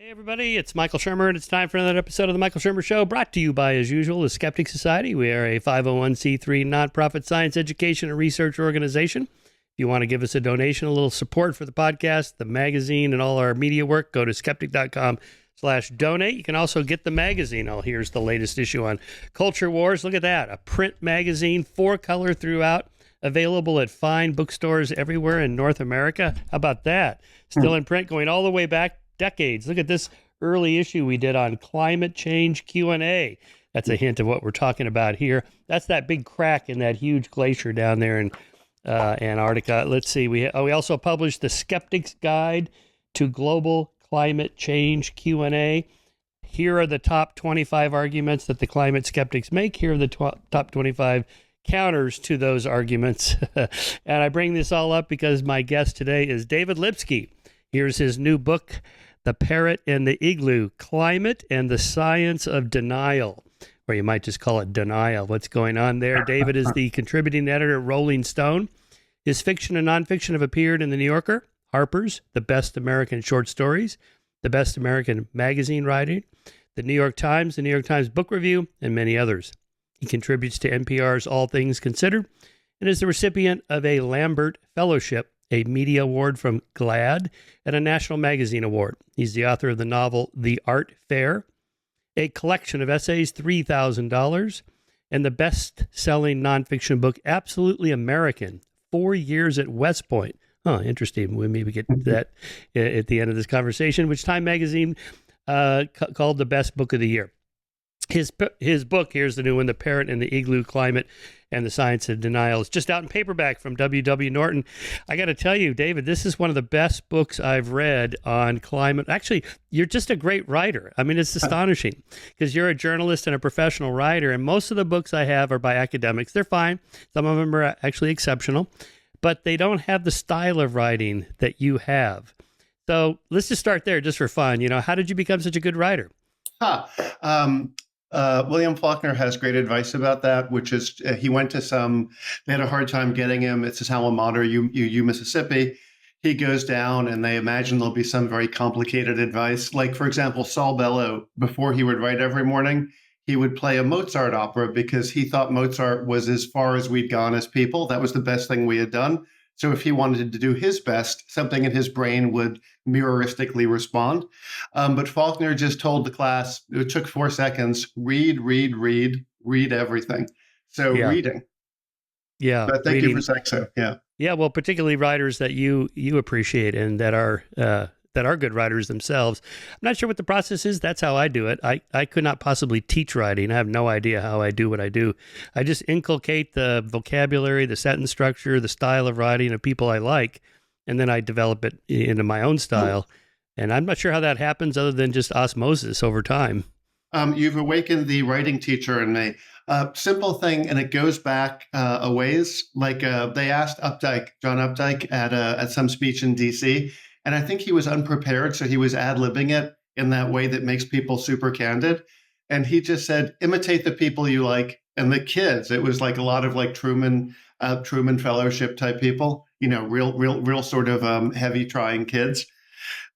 Hey everybody, it's Michael Shermer, and it's time for another episode of the Michael Shermer Show, brought to you by, as usual, the Skeptic Society. We are a 501c3 nonprofit science education and research organization. If you want to give us a donation, a little support for the podcast, the magazine, and all our media work, go to skeptic.com/donate. You can also get the magazine. Oh, here's the latest issue on culture wars. Look at that, a print magazine, 4-color throughout, available at fine bookstores everywhere in North America. How about that? Still in print, going all the way back decades. Look at this early issue we did on climate change Q&A. That's a hint of what we're talking about here. That's that big crack in that huge glacier down there in Antarctica. Let's see. We also published the Skeptics Guide to Global Climate Change Q&A. Here are the top 25 arguments that the climate skeptics make. Here are the top 25 counters to those arguments. And I bring this all up because my guest today is David Lipsky. Here's his new book, The Parrot and the Igloo, Climate and the Science of Denial, or you might just call it denial. What's going on there? David is the contributing editor at Rolling Stone. His fiction and nonfiction have appeared in The New Yorker, Harper's, The Best American Short Stories, The Best American Magazine Writing, The New York Times, The New York Times Book Review, and many others. He contributes to NPR's All Things Considered and is the recipient of a Lambert Fellowship, a media award from GLAAD, and a National Magazine Award. He's the author of the novel The Art Fair, a collection of essays, $3,000, and the best-selling nonfiction book, Absolutely American, 4 Years at West Point. Interesting. We'll maybe get to that at the end of this conversation, which Time Magazine called the best book of the year. His book, here's the new one, The Parrot and the Igloo, Climate and the Science of Denial. It's just out in paperback from W.W. Norton. I got to tell you, David, this is one of the best books I've read on climate. Actually, you're just a great writer. I mean, it's astonishing because you're a journalist and a professional writer, and most of the books I have are by academics. They're fine. Some of them are actually exceptional, but they don't have the style of writing that you have. So let's just start there just for fun. You know, how did you become such a good writer? William Faulkner has great advice about that, which is he went to they had a hard time getting him. It's his alma mater, U Mississippi. He goes down and they imagine there'll be some very complicated advice. Like, for example, Saul Bellow, before he would write every morning, he would play a Mozart opera because he thought Mozart was as far as we'd gone as people. That was the best thing we had done. So if he wanted to do his best, something in his brain would mirroristically respond. But Faulkner just told the class, it took 4 seconds, read everything. So reading. Yeah. But thank you for saying so. Yeah. Yeah. Well, particularly writers that you appreciate and that are good writers themselves. I'm not sure what the process is. That's how I do it. I could not possibly teach writing. I have no idea how I do what I do. I just inculcate the vocabulary, the sentence structure, the style of writing of people I like, and then I develop it into my own style. And I'm not sure how that happens other than just osmosis over time. You've awakened the writing teacher in me. Simple thing, and it goes back a ways. Like they asked John Updike at some speech in D.C., and I think he was unprepared, so he was ad-libbing it in that way that makes people super candid. And he just said, imitate the people you like. And the kids, it was like a lot of like Truman Fellowship type people, you know, real sort of heavy trying kids.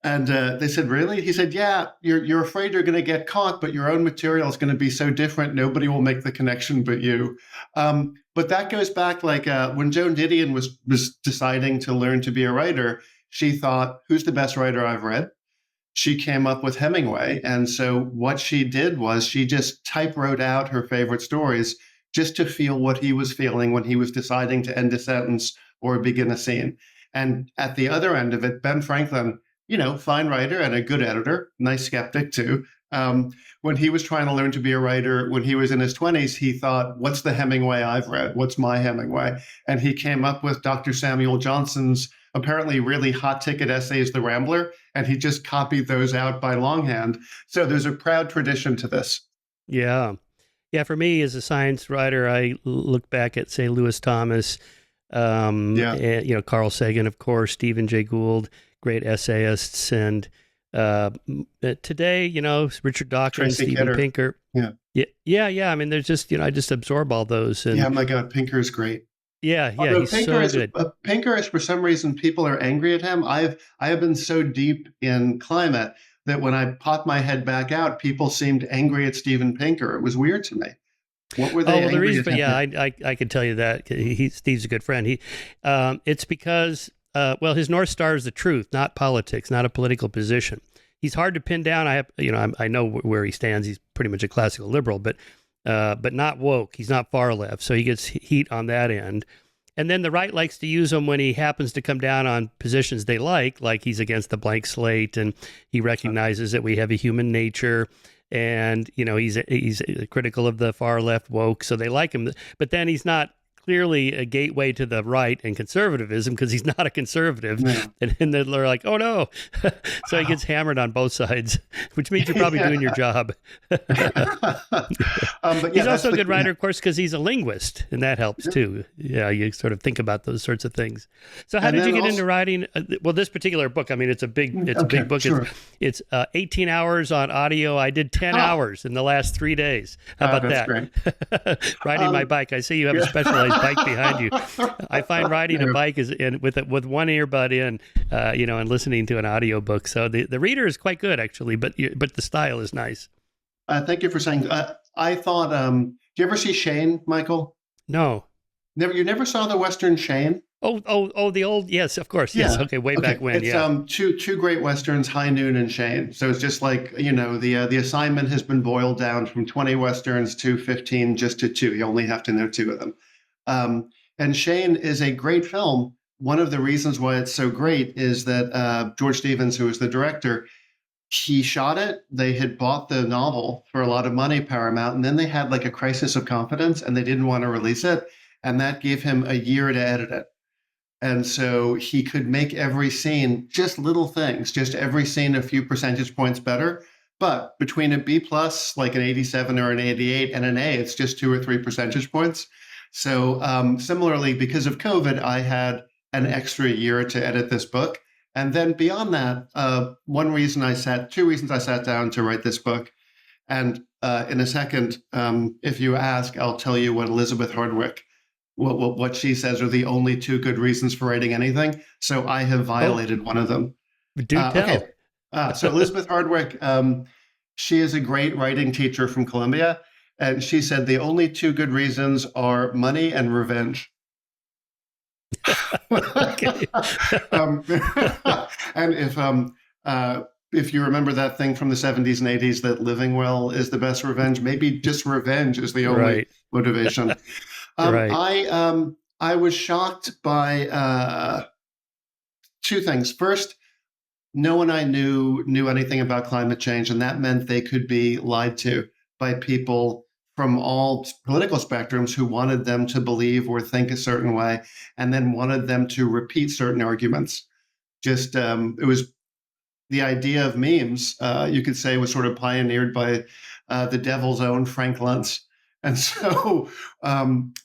And they said, really? He said, yeah, you're afraid you're going to get caught, but your own material is going to be so different. Nobody will make the connection but you. But that goes back like when Joan Didion was deciding to learn to be a writer, she thought, who's the best writer I've read? She came up with Hemingway. And so what she did was she just wrote out her favorite stories just to feel what he was feeling when he was deciding to end a sentence or begin a scene. And at the other end of it, Ben Franklin, you know, fine writer and a good editor, nice skeptic too. When he was trying to learn to be a writer, when he was in his 20s, he thought, what's the Hemingway I've read? What's my Hemingway? And he came up with Dr. Samuel Johnson's apparently really hot ticket essays, The Rambler, and he just copied those out by longhand. So there's a proud tradition to this. Yeah. Yeah, for me as a science writer, I look back at, say, Lewis Thomas, and, you know, Carl Sagan, of course, Stephen Jay Gould, great essayists, and today, you know, Richard Dawkins, Tracy Steven Kidder. Pinker. Yeah. I mean, there's just, you know, I just absorb all those. And, yeah, my God, Pinker is great. Yeah, Although he's so good. Pinker is, for some reason, people are angry at him. I have been so deep in climate that when I popped my head back out, people seemed angry at Steven Pinker. It was weird to me. What were they well, the angry reason, at but him? yeah, I could tell you that Steve's a good friend. It's because, well, his North Star is the truth, not politics, not a political position. He's hard to pin down. I know where he stands. He's pretty much a classical liberal, but not woke. He's not far left, so he gets heat on that end. And then the right likes to use him when he happens to come down on positions they like he's against the blank slate, and he recognizes that we have a human nature. And, he's critical of the far left woke, so they like him. But then he's not clearly a gateway to the right and conservatism because he's not a conservative. No. And then they're like, oh, no. So he gets hammered on both sides, which means you're probably doing your job. But he's also a good writer, of course, because he's a linguist, and that helps too. Yeah, you sort of think about those sorts of things. So how did you get into writing? Well, this particular book, I mean, it's a big book. Sure. It's 18 hours on audio. I did 10 hours in the last 3 days. How about that's that? Great. Riding my bike. I see you have a specialized bike behind you. I find riding a bike is with one earbud in, and listening to an audiobook. So the reader is quite good actually, but the style is nice. Thank you for saying. I thought. Do you ever see Shane, Michael? No. Never. You never saw the Western Shane? Oh, the old, yes, of course, yes. Yeah. Okay, back when, it's two great westerns, High Noon and Shane. So it's just like the assignment has been boiled down from 20 westerns to 15, just to 2. You only have to know 2 of them. And Shane is a great film. One of the reasons why it's so great is that George Stevens, who was the director, he shot it. They had bought the novel for a lot of money, Paramount, and then they had like a crisis of confidence and they didn't want to release it. And that gave him a year to edit it. And so he could make every scene, just little things, just every scene a few percentage points better. But between a B plus, like an 87 or an 88, and an A, it's just 2 or 3 percentage points. So similarly, because of COVID, I had an extra year to edit this book. And then beyond that, 2 reasons I sat down to write this book. And in a second, if you ask, I'll tell you what Elizabeth Hardwick, what she says are the only 2 good reasons for writing anything. So I have violated one of them. Do tell. Okay. So Elizabeth Hardwick, she is a great writing teacher from Columbia. And she said the only 2 good reasons are money and revenge. And if you remember that thing from the 70s and 80s that living well is the best revenge, maybe just revenge is the only motivation. I was shocked by 2 things. First, no one I knew anything about climate change, and that meant they could be lied to by people from all political spectrums who wanted them to believe or think a certain way, and then wanted them to repeat certain arguments. Just it was the idea of memes, you could say, was sort of pioneered by the devil's own Frank Luntz. And so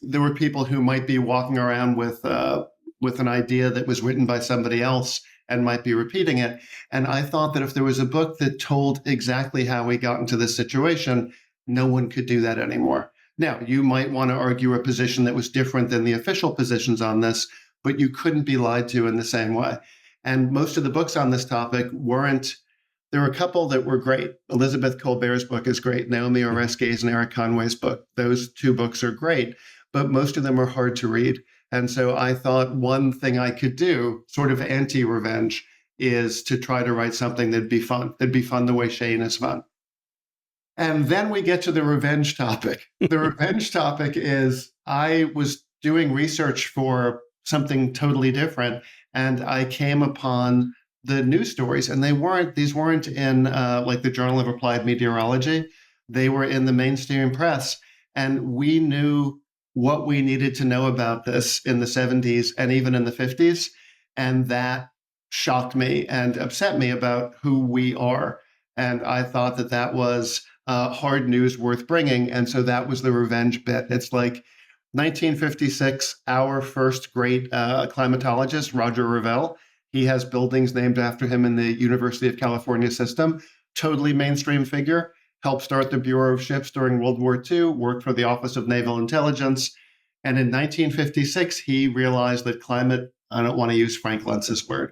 there were people who might be walking around with an idea that was written by somebody else and might be repeating it. And I thought that if there was a book that told exactly how we got into this situation, no one could do that anymore. Now, you might want to argue a position that was different than the official positions on this, but you couldn't be lied to in the same way. And most of the books on this topic weren't. There were a couple that were great. Elizabeth Colbert's book is great. Naomi Oreskes and Eric Conway's book. Those 2 books are great, but most of them are hard to read. And so I thought one thing I could do, sort of anti-revenge, is to try to write something that'd be fun. That'd be fun the way Shane is fun. And then we get to the revenge topic. The revenge topic is I was doing research for something totally different, and I came upon the news stories, and these weren't in like the Journal of Applied Meteorology. They were in the mainstream press, and we knew what we needed to know about this in the 70s and even in the 50s, and that shocked me and upset me about who we are. And I thought that was hard news worth bringing, and so that was the revenge bit. It's like 1956, our first great climatologist, Roger Revelle. He has buildings named after him in the University of California system. Totally mainstream figure. Helped start the Bureau of Ships during World War II, worked for the Office of Naval Intelligence. And in 1956, he realized that climate, I don't want to use Frank Luntz's word,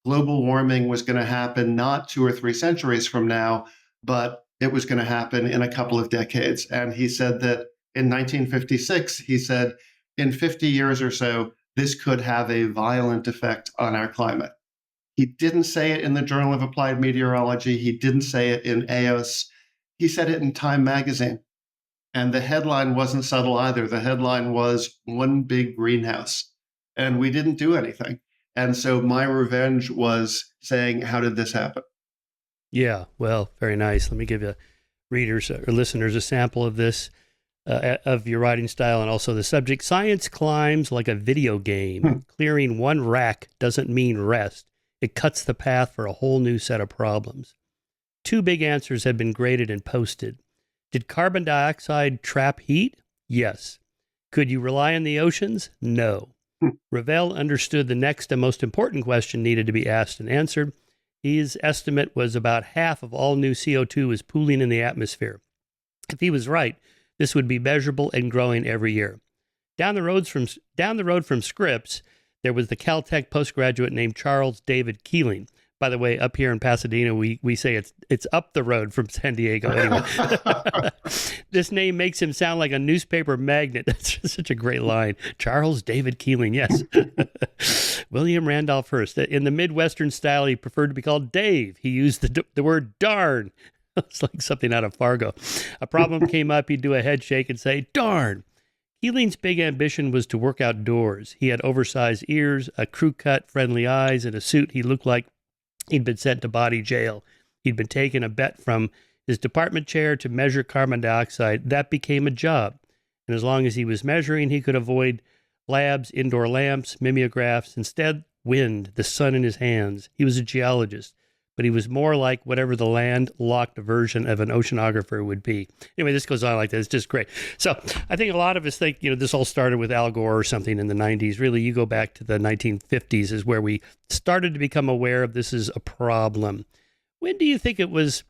global warming was going to happen not 2 or 3 centuries from now, but it was going to happen in a couple of decades. And he said that in 1956, he said, in 50 years or so, this could have a violent effect on our climate. He didn't say it in the Journal of Applied Meteorology. He didn't say it in EOS. He said it in Time magazine. And the headline wasn't subtle either. The headline was One Big Greenhouse. And we didn't do anything. And so my revenge was saying, how did this happen? Yeah, well, very nice. Let me give you readers or listeners a sample of this, of your writing style and also the subject. Science climbs like a video game. Clearing one rack doesn't mean rest. It cuts the path for a whole new set of problems. 2 big answers have been graded and posted. Did carbon dioxide trap heat? Yes. Could you rely on the oceans? No. Ravel understood the next and most important question needed to be asked and answered. His estimate was about half of all new CO2 was pooling in the atmosphere. If he was right, this would be measurable and growing every year. Down the road from Scripps, there was the Caltech postgraduate named Charles David Keeling. By the way, up here in Pasadena, we say it's up the road from San Diego. Anyway, this name makes him sound like a newspaper magnate. That's just such a great line. Charles David Keeling, yes. William Randolph Hearst. In the Midwestern style, he preferred to be called Dave. He used the word darn. It's like something out of Fargo. A problem came up, he'd do a head shake and say, darn. Keeling's big ambition was to work outdoors. He had oversized ears, a crew cut, friendly eyes, and a suit he looked like he'd been sent to body jail. He'd been taking a bet from his department chair to measure carbon dioxide. That became a job. And as long as he was measuring, he could avoid labs, indoor lamps, mimeographs. Instead, wind, the sun in his hands. He was a geologist, but he was more like whatever the land-locked version of an oceanographer would be. Anyway, this goes on like that. It's just great. So I think a lot of us think, this all started with Al Gore or something in the 90s. Really, you go back to the 1950s is where we started to become aware of this is a problem. When do you think it was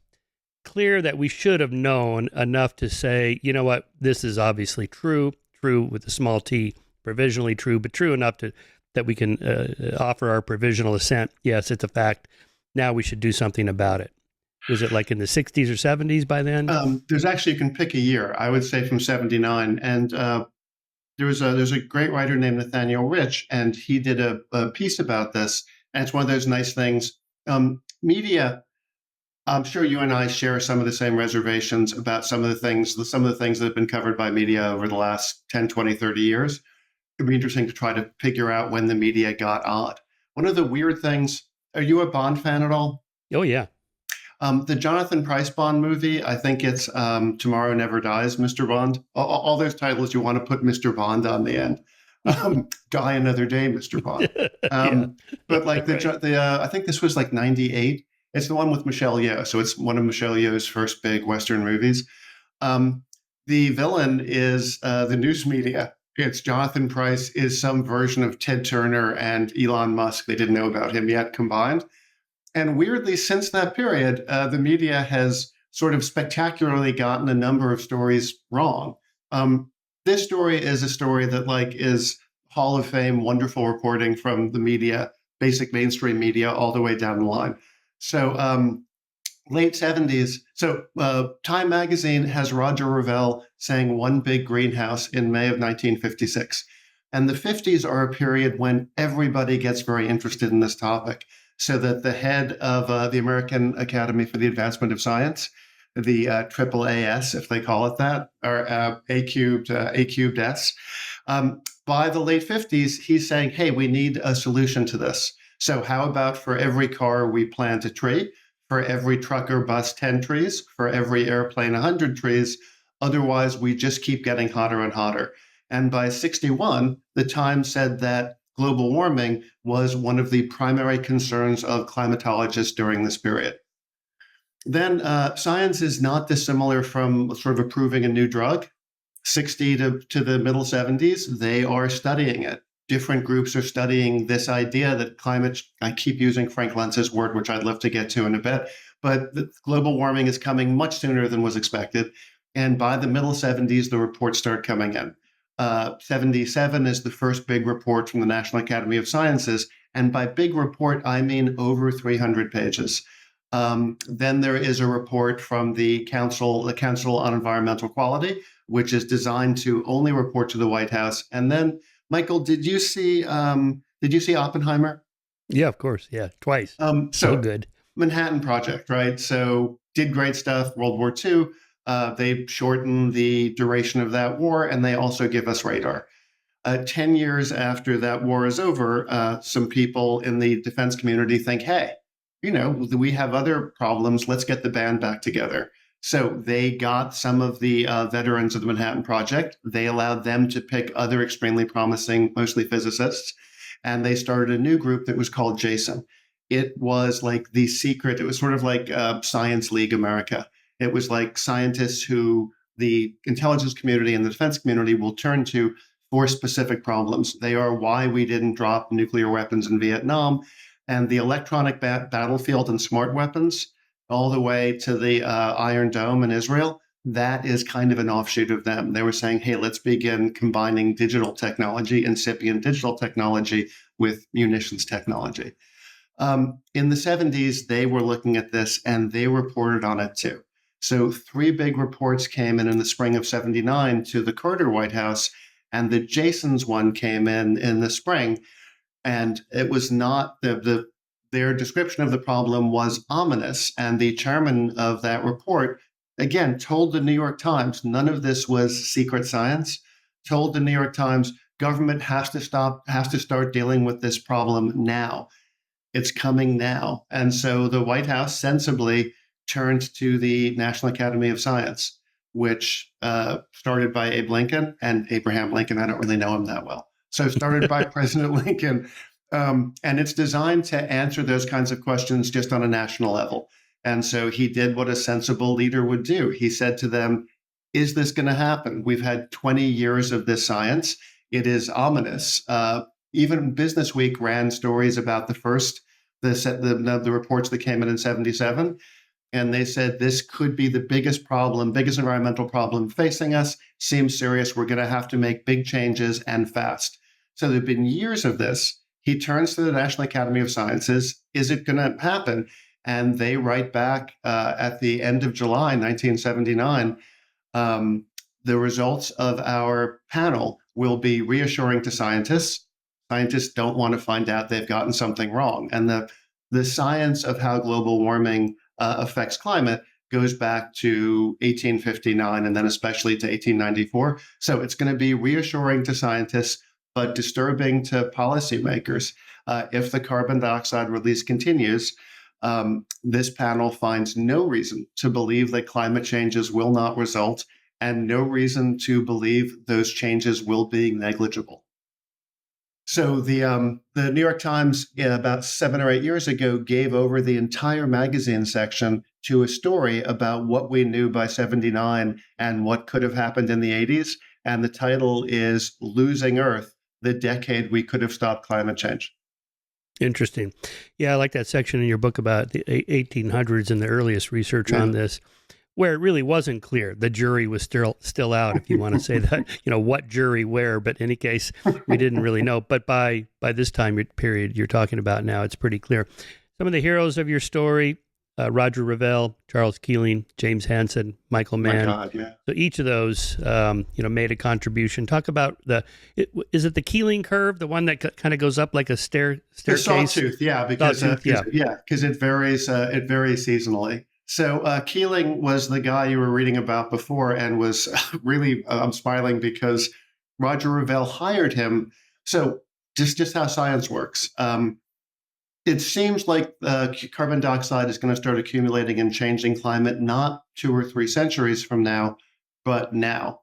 clear that we should have known enough to say, you know what, this is obviously true with a small t, provisionally true, but true enough that we can offer our provisional assent? Yes, it's a fact. Now we should do something about it. Was it like in the 60s or 70s by then? There's actually, you can pick a year. I would say from 79. And there's a great writer named Nathaniel Rich, and he did a piece about this. And it's one of those nice things. Media, I'm sure you and I share some of the same reservations about some of the things that have been covered by media over the last 10, 20, 30 years. It'd be interesting to try to figure out when the media got odd. One of the weird things, are you a Bond fan at all? Oh, yeah. The Jonathan Pryce Bond movie, I think it's Tomorrow Never Dies, Mr. Bond. All those titles, you want to put Mr. Bond on the end. Die Another Day, Mr. Bond. But like right. I think this was like 98. It's the one with Michelle Yeoh. So it's one of Michelle Yeoh's first big Western movies. The villain is the news media. It's Jonathan Pryce is some version of Ted Turner and Elon Musk. They didn't know about him yet combined. And weirdly, since that period, the media has sort of spectacularly gotten a number of stories wrong. This story is a story that is Hall of Fame, wonderful reporting from the media, basic mainstream media, all the way down the line. So late 70s. So Time magazine has Roger Revelle saying One Big Greenhouse in May of 1956. And the 50s are a period when everybody gets very interested in this topic. So that the head of the American Academy for the Advancement of Science, the AAAS, if they call it that, or A cubed S, by the late 50s, he's saying, hey, we need a solution to this. So how about for every car we plant a tree, for every truck or bus 10 trees, for every airplane 100 trees, otherwise we just keep getting hotter and hotter. And by 61, the Times said that global warming was one of the primary concerns of climatologists during this period. Then science is not dissimilar from sort of approving a new drug. 60 to the middle 70s, they are studying it. Different groups are studying this idea that climate, I keep using Frank Lentz's word, which I'd love to get to in a bit, but global warming is coming much sooner than was expected. And by the middle 70s, the reports start coming in. '77 is the first big report from the National Academy of Sciences. And by big report, I mean over 300 pages. Then there is a report from the Council on Environmental Quality, which is designed to only report to the White House. And then, Michael, did you see Oppenheimer? Yeah, of course. Yeah, twice. So good. Manhattan Project, right? So did great stuff. World War II. They shortened the duration of that war, and they also give us radar. 10 years after that war is over, some people in the defense community think, hey, we have other problems. Let's get the band back together. So they got some of the veterans of the Manhattan Project. They allowed them to pick other extremely promising, mostly physicists, and they started a new group that was called JASON. It was like the secret. It was sort of like Science League America. It was like scientists who the intelligence community and the defense community will turn to for specific problems. They are why we didn't drop nuclear weapons in Vietnam, and the electronic battlefield and smart weapons, all the way to the Iron Dome in Israel. That is kind of an offshoot of them. They were saying, hey, let's begin combining digital technology, incipient digital technology, with munitions technology. In the 70s, they were looking at this and they reported on it too. So 3 big reports came in the spring of '79 to the Carter White House, and the Jason's one came in the spring. And it was not their description of the problem was ominous. And the chairman of that report, again, told the New York Times, none of this was secret science, told the New York Times, government has to start dealing with this problem now. It's coming now. And so the White House sensibly turned to the National Academy of Science, which started by Abe Lincoln and Abraham Lincoln. I don't really know him that well. So started by President Lincoln. And it's designed to answer those kinds of questions just on a national level. And so he did what a sensible leader would do. He said to them, is this going to happen? We've had 20 years of this science. It is ominous. Even Business Week ran stories about the reports that came in '77. And they said, this could be the biggest environmental problem facing us. Seems serious. We're going to have to make big changes and fast. So there have been years of this. He turns to the National Academy of Sciences. Is it going to happen? And they write back at the end of July 1979, the results of our panel will be reassuring to scientists. Scientists don't want to find out they've gotten something wrong. And the science of how global warming affects climate goes back to 1859 and then especially to 1894. So it's going to be reassuring to scientists, but disturbing to policymakers. If the carbon dioxide release continues, this panel finds no reason to believe that climate changes will not result, and no reason to believe those changes will be negligible. So the New York Times, about 7 or 8 years ago, gave over the entire magazine section to a story about what we knew by '79 and what could have happened in the '80s. And the title is Losing Earth, the Decade We Could Have Stopped Climate Change. Interesting. Yeah, I like that section in your book about the 1800s and the earliest research on this, where it really wasn't clear. The jury was still out, if you want to say that, what jury where, but in any case, we didn't really know. But by this time period you're talking about now, it's pretty clear. Some of the heroes of your story, Roger Revelle, Charles Keeling, James Hansen, Michael Mann. My God, yeah. So each of those, made a contribution. Talk about is it the Keeling curve, the one that kind of goes up like a staircase? The sawtooth, yeah, because it varies seasonally. So Keeling was the guy you were reading about before, and was really, I'm smiling because Roger Revelle hired him. So just how science works. It seems like carbon dioxide is going to start accumulating and changing climate, not 2 or 3 centuries from now, but now.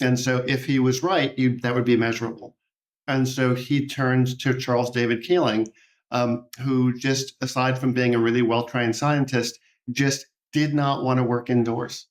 And so if he was right, that would be measurable. And so he turned to Charles David Keeling, who just, aside from being a really well-trained scientist, just did not want to work indoors.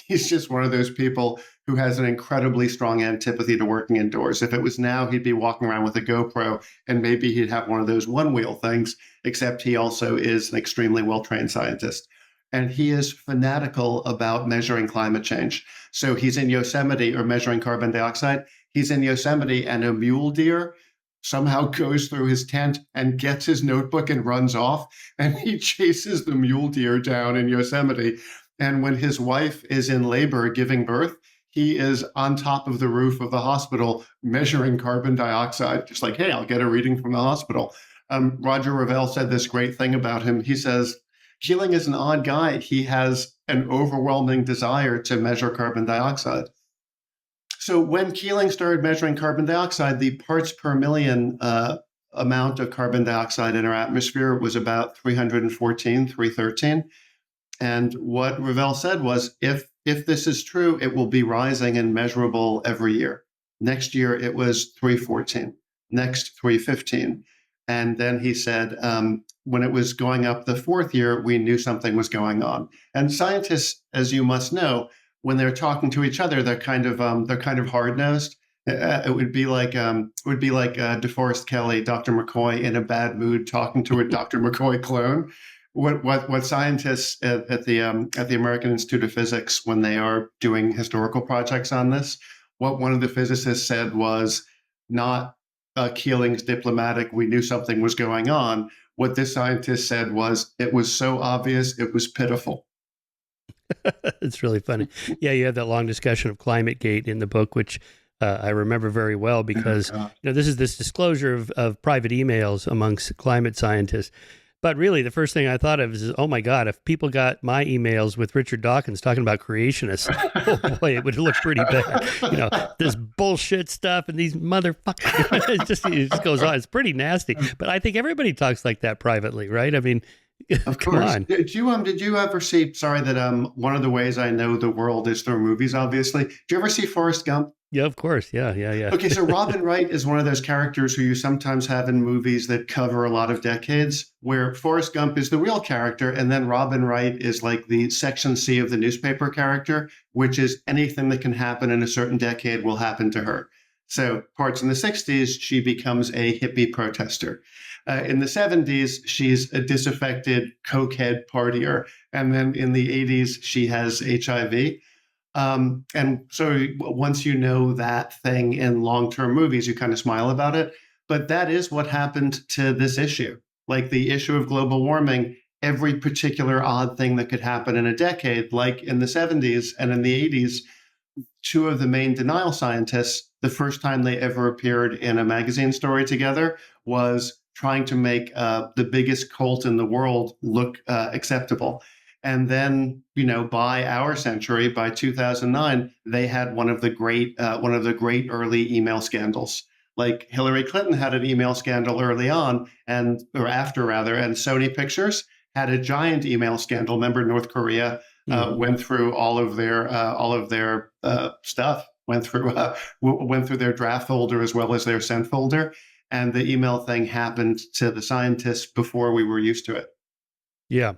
He's just one of those people who has an incredibly strong antipathy to working indoors. If it was now, he'd be walking around with a GoPro, and maybe he'd have one of those one-wheel things, except he also is an extremely well-trained scientist. And he is fanatical about measuring climate change. So he's in Yosemite or measuring carbon dioxide. he's in Yosemite and a mule deer somehow goes through his tent and gets his notebook and runs off. And he chases the mule deer down in Yosemite. And when his wife is in labor giving birth, he is on top of the roof of the hospital measuring carbon dioxide, just like, hey, I'll get a reading from the hospital. Roger Revelle said this great thing about him. He says, Keeling is an odd guy. He has an overwhelming desire to measure carbon dioxide. So when Keeling started measuring carbon dioxide, the parts per million amount of carbon dioxide in our atmosphere was about 314, 313. And what Revelle said was, if this is true, it will be rising and measurable every year. Next year, it was 314. Next, 315. And then he said, when it was going up the fourth year, we knew something was going on. And scientists, as you must know, when they're talking to each other, they're kind of hard-nosed. It would be like DeForest Kelley, Dr. McCoy in a bad mood talking to a Dr. McCoy clone. What scientists at the American Institute of Physics, when they are doing historical projects on this, what one of the physicists said was not Keeling's diplomatic, we knew something was going on. What this scientist said was, it was so obvious, it was pitiful. It's really funny. Yeah, you had that long discussion of Climategate in the book, which I remember very well because this is this disclosure of private emails amongst climate scientists. But really, the first thing I thought of is, oh my God, if people got my emails with Richard Dawkins talking about creationists, oh boy, it would look pretty bad. This bullshit stuff and these motherfuckers. it just goes on. It's pretty nasty. But I think everybody talks like that privately, right? I mean, of come course. on. Did you ever see? Sorry, that one of the ways I know the world is through movies. Obviously, did you ever see Forrest Gump? Yeah, of course. Yeah. Okay, so Robin Wright is one of those characters who you sometimes have in movies that cover a lot of decades, where Forrest Gump is the real character, and then Robin Wright is like the Section C of the newspaper character, which is anything that can happen in a certain decade will happen to her. So parts in the 60s, she becomes a hippie protester. In the 70s, she's a disaffected cokehead partier. And then in the 80s, she has HIV. And so once you know that thing in long-term movies, you kind of smile about it. But that is what happened to this issue. Like the issue of global warming, every particular odd thing that could happen in a decade, like in the 70s and in the 80s, two of the main denial scientists, the first time they ever appeared in a magazine story together was trying to make the biggest cult in the world look acceptable. And then, by our century, by 2009, they had one of the great early email scandals. Like Hillary Clinton had an email scandal early on, or after rather, and Sony Pictures had a giant email scandal. Remember, North Korea went through all of their stuff, went through their draft folder as well as their sent folder. And the email thing happened to the scientists before we were used to it. Yeah.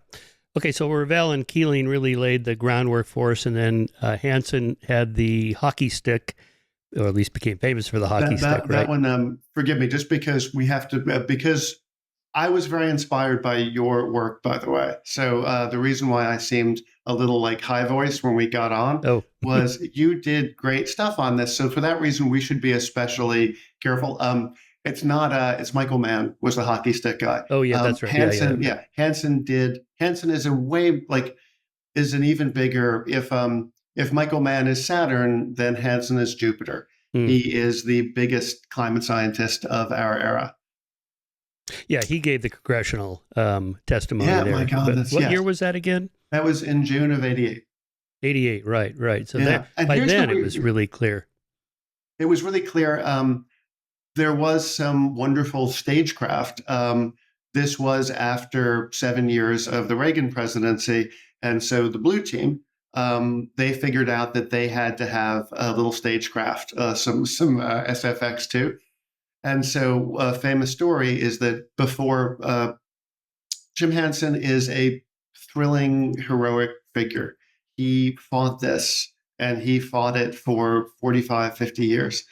Okay, so Revelle and Keeling really laid the groundwork for us, and then Hansen had the hockey stick, or at least became famous for the hockey stick, right? That one, forgive me, just because we have to, because I was very inspired by your work, by the way. So the reason why I seemed a little like high voice when we got on was you did great stuff on this. So for that reason, we should be especially careful. It's not. It's Michael Mann was the hockey stick guy. Oh yeah, that's right. Hansen, Hansen did. Hansen is is an even bigger. If Michael Mann is Saturn, then Hansen is Jupiter. He is the biggest climate scientist of our era. Yeah, he gave the congressional testimony. Yeah, there. my God. What year was that again? That was in June of '88. 88, right. So by then it was really clear. It was really clear. There was some wonderful stagecraft. This was after 7 years of the Reagan presidency. And so the blue team, they figured out that they had to have a little stagecraft, some SFX too. And so a famous story is that before Jim Hansen is a thrilling, heroic figure. He fought this, and he fought it for 45, 50 years.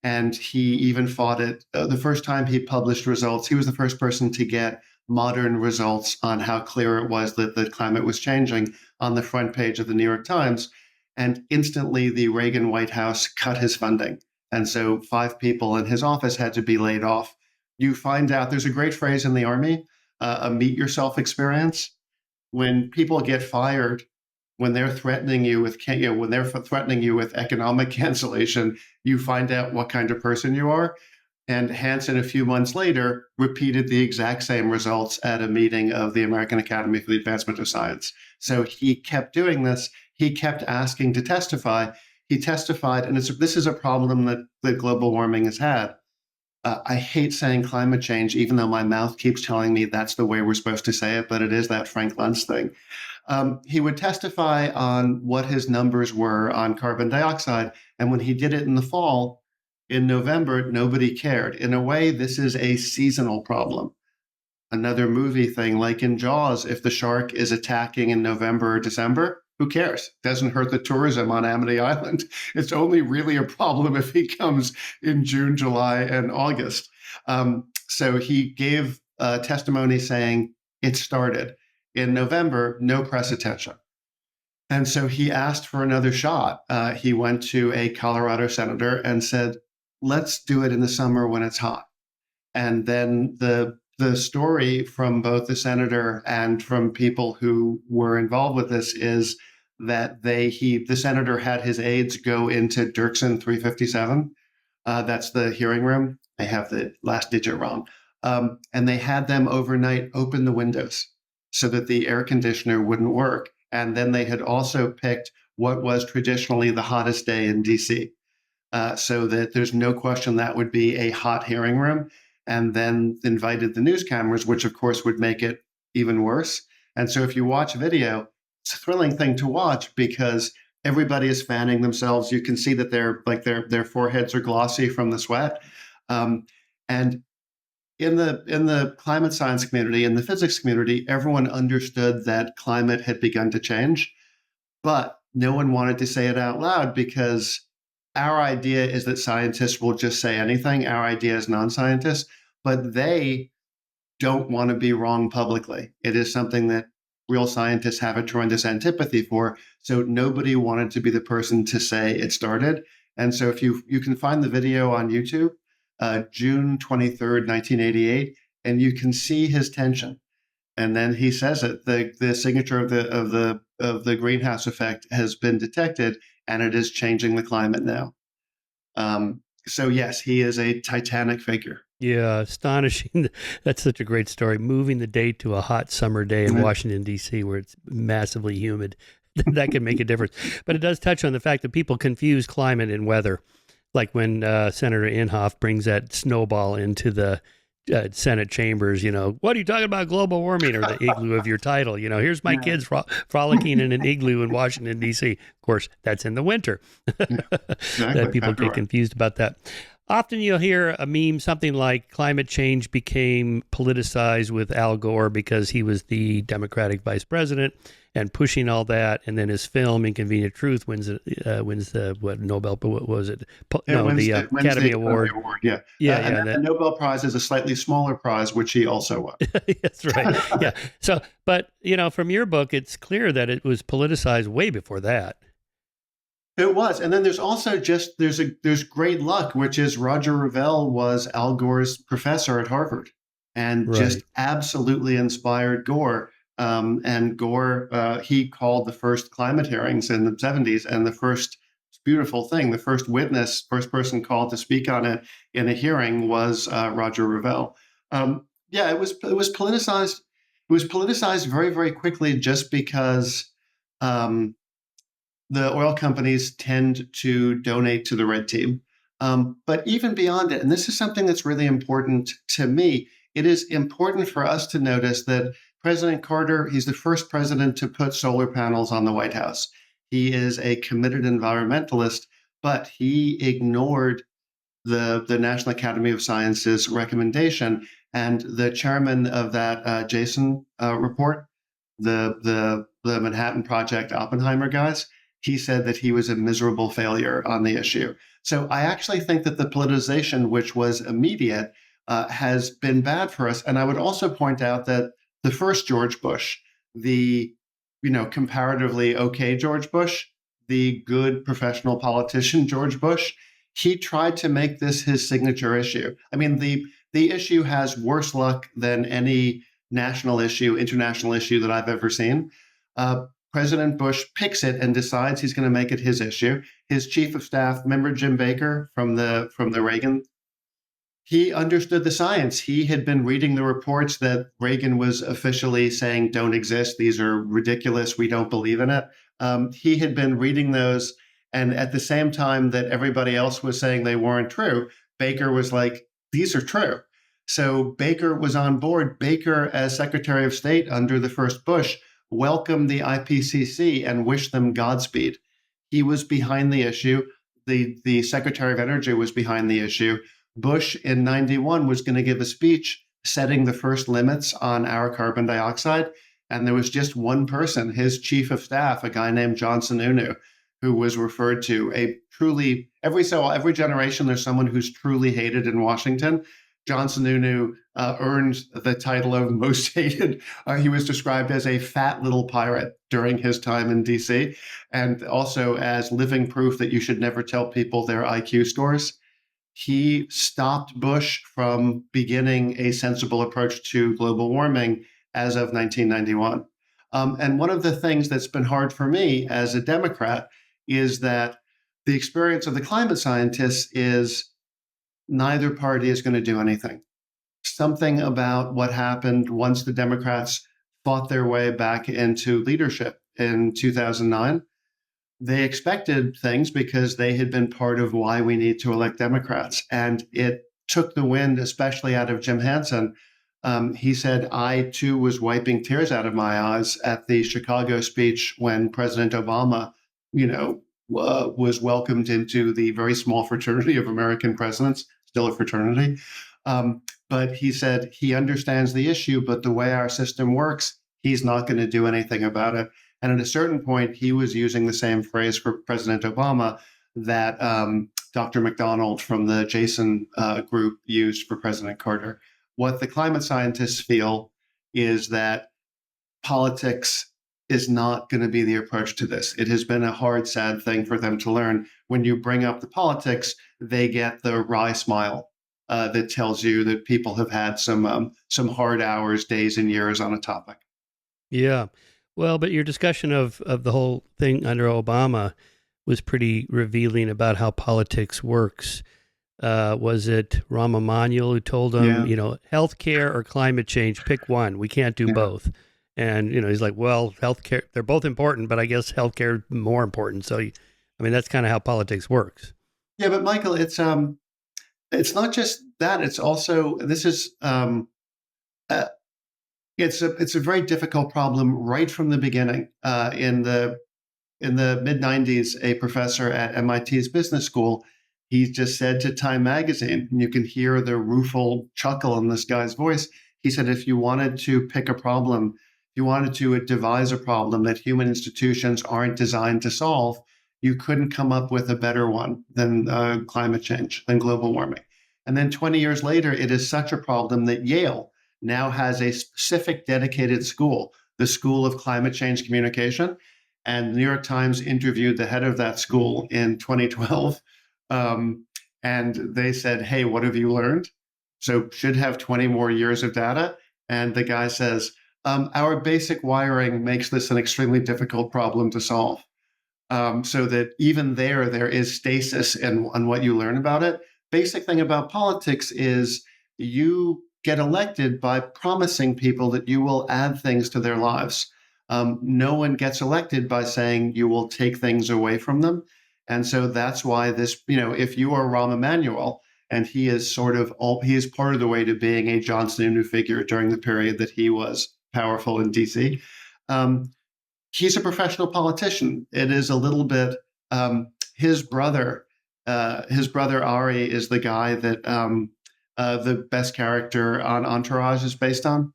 And he even fought it the first time he published results. He was the first person to get modern results on how clear it was that the climate was changing on the front page of the New York Times. And instantly, the Reagan White House cut his funding. And so 5 people in his office had to be laid off. You find out there's a great phrase in the Army, a meet yourself experience. When people get fired, when they're threatening you with, when they're threatening you with economic cancellation, you find out what kind of person you are. And Hansen, a few months later, repeated the exact same results at a meeting of the American Academy for the Advancement of Science. So he kept doing this. He kept asking to testify. He testified, and this is a problem that global warming has had. I hate saying climate change, even though my mouth keeps telling me that's the way we're supposed to say it, but it is that Frank Luntz thing. He would testify on what his numbers were on carbon dioxide, and when he did it in the fall, in November, nobody cared. In a way, this is a seasonal problem. Another movie thing, like in Jaws, if the shark is attacking in November or December, who cares? Doesn't hurt the tourism on Amity Island. It's only really a problem if he comes in June, July, and August. So he gave testimony saying it started. In November, no press attention. And so he asked for another shot. He went to a Colorado senator and said, let's do it in the summer when it's hot. And then the story from both the senator and from people who were involved with this is that the senator had his aides go into Dirksen 357. That's the hearing room. I have the last digit wrong. And they had them overnight open the windows so that the air conditioner wouldn't work. And then they had also picked what was traditionally the hottest day in DC. So that there's no question that would be a hot hearing room, and then invited the news cameras, which of course would make it even worse. And so if you watch video, it's a thrilling thing to watch because everybody is fanning themselves. You can see that their foreheads are glossy from the sweat. And in the climate science community, in the physics community, everyone understood that climate had begun to change, but no one wanted to say it out loud because our idea is that scientists will just say anything. Our idea is non-scientists, but they don't want to be wrong publicly. It is something that real scientists have a tremendous antipathy for. So nobody wanted to be the person to say it started. And so if you can find the video on YouTube, June 23rd, 1988, and you can see his tension. And then he says it, the signature of the greenhouse effect has been detected, and it is changing the climate now. So yes, he is a titanic figure. Yeah, astonishing. That's such a great story. Moving the date to a hot summer day in Washington, D.C., where it's massively humid. That can make a difference. But it does touch on the fact that people confuse climate and weather. Like when Senator Inhofe brings that snowball into the Senate chambers, what are you talking about, global warming, or the igloo of your title? Here's my kids frolicking in an igloo in Washington, D.C. Of course, that's in the winter. That people get confused about that. Often you'll hear a meme, something like climate change became politicized with Al Gore because he was the Democratic vice president and pushing all that. And then his film, Inconvenient Truth, wins the Nobel, what was it? The Academy Award. Yeah. The Nobel Prize is a slightly smaller prize, which he also won. That's right. Yeah. So, but, from your book, it's clear that it was politicized way before that. It was. And then there's also there's great luck, which is Roger Revelle was Al Gore's professor at Harvard and just absolutely inspired Gore. And Gore, he called the first climate hearings in the 70s, and the first beautiful thing, the first person called to speak on it in a hearing was Roger Revelle. It was politicized. It was politicized very, very quickly just because the oil companies tend to donate to the red team. But even beyond it, and this is something that's really important to me, it is important for us to notice that President Carter, he's the first president to put solar panels on the White House. He is a committed environmentalist, but he ignored the National Academy of Sciences recommendation. And the chairman of that Jason report, the Manhattan Project Oppenheimer guys, he said that he was a miserable failure on the issue. So I actually think that the politicization, which was immediate, has been bad for us. And I would also point out that the first George Bush, the comparatively okay George Bush, the good professional politician, George Bush, he tried to make this his signature issue. I mean, the issue has worse luck than any national issue, international issue that I've ever seen. President Bush picks it and decides he's going to make it his issue. His chief of staff, remember Jim Baker from the Reagan, he understood the science. He had been reading the reports that Reagan was officially saying don't exist. These are ridiculous. We don't believe in it. He had been reading those. And at the same time that everybody else was saying they weren't true, Baker was like, these are true. So Baker was on board. Baker, as Secretary of State under the first Bush, welcomed the IPCC and wished them Godspeed. He was behind the issue. The Secretary of Energy was behind the issue. Bush in 91 was going to give a speech setting the first limits on our carbon dioxide. And there was just one person, his chief of staff, a guy named John Sununu, who was referred to a truly, every generation, there's someone who's truly hated in Washington. John Sununu earned the title of most hated. He was described as a fat little pirate during his time in DC, and also as living proof that you should never tell people their IQ scores. He stopped Bush from beginning a sensible approach to global warming as of 1991. And one of the things that's been hard for me as a Democrat is that the experience of the climate scientists is neither party is going to do anything. Something about what happened once the Democrats fought their way back into leadership in 2009. They expected things because they had been part of why we need to elect Democrats. And it took the wind, especially out of Jim Hansen. He said, I too was wiping tears out of my eyes at the Chicago speech when President Obama, was welcomed into the very small fraternity of American presidents, still a fraternity. But he said he understands the issue, but the way our system works, he's not going to do anything about it. And at a certain point, he was using the same phrase for President Obama that Dr. McDonald from the Jason group used for President Carter. What the climate scientists feel is that politics is not going to be the approach to this. It has been a hard, sad thing for them to learn. When you bring up the politics, they get the wry smile that tells you that people have had some hard hours, days, and years on a topic. Yeah. Well, but your discussion of the whole thing under Obama was pretty revealing about how politics works. Was it Rahm Emanuel who told him, healthcare or climate change, pick one. We can't do both. And, he's like, well, healthcare, they're both important, but I guess healthcare is more important. So, that's kind of how politics works. Yeah, but Michael, it's not just that. It's also, this is, it's a very difficult problem right from the beginning. In the mid-90s, a professor at MIT's business school, he just said to Time magazine, and you can hear the rueful chuckle in this guy's voice. He said, if you wanted to pick a problem, if you wanted to devise a problem that human institutions aren't designed to solve, you couldn't come up with a better one than climate change, than global warming. And then 20 years later, it is such a problem that Yale now has a specific dedicated school, the School of Climate Change Communication. And the New York Times interviewed the head of that school in 2012. And they said, hey, what have you learned? So should have 20 more years of data. And the guy says, our basic wiring makes this an extremely difficult problem to solve. So that even there is stasis on what you learn about it. Basic thing about politics is you get elected by promising people that you will add things to their lives. No one gets elected by saying you will take things away from them. And so that's why this, if you are Rahm Emanuel, and he is part of the way to being a John Sununu figure during the period that he was powerful in DC. He's a professional politician. It is a little bit, his brother Ari is the guy that the best character on Entourage is based on.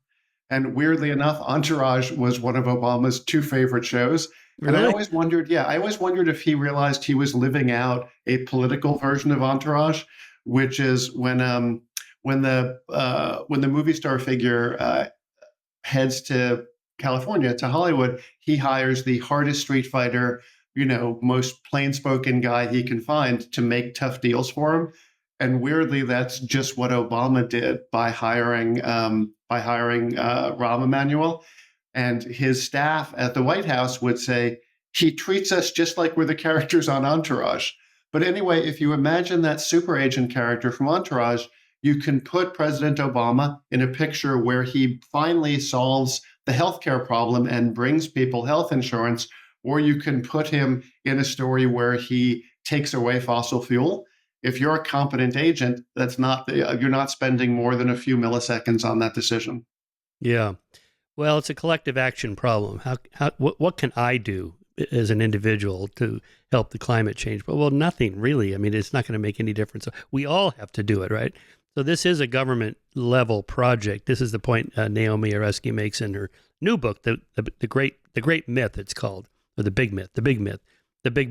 And weirdly enough, Entourage was one of Obama's two favorite shows. Really? And I always wondered if he realized he was living out a political version of Entourage, which is when the movie star figure heads to California, to Hollywood, he hires the hardest street fighter, most plain-spoken guy he can find to make tough deals for him. And weirdly, that's just what Obama did by hiring Rahm Emanuel. And his staff at the White House would say, he treats us just like we're the characters on Entourage. But anyway, if you imagine that super agent character from Entourage, you can put President Obama in a picture where he finally solves the healthcare problem and brings people health insurance, or you can put him in a story where he takes away fossil fuel. If you're a competent agent, you're not spending more than a few milliseconds on that decision. Yeah. Well, it's a collective action problem. What can I do as an individual to help the climate change? Well, nothing really. I mean, it's not going to make any difference. We all have to do it, right? So this is a government level project. This is the point Naomi Oreskes makes in her new book, the great myth. It's called, or the big myth. The big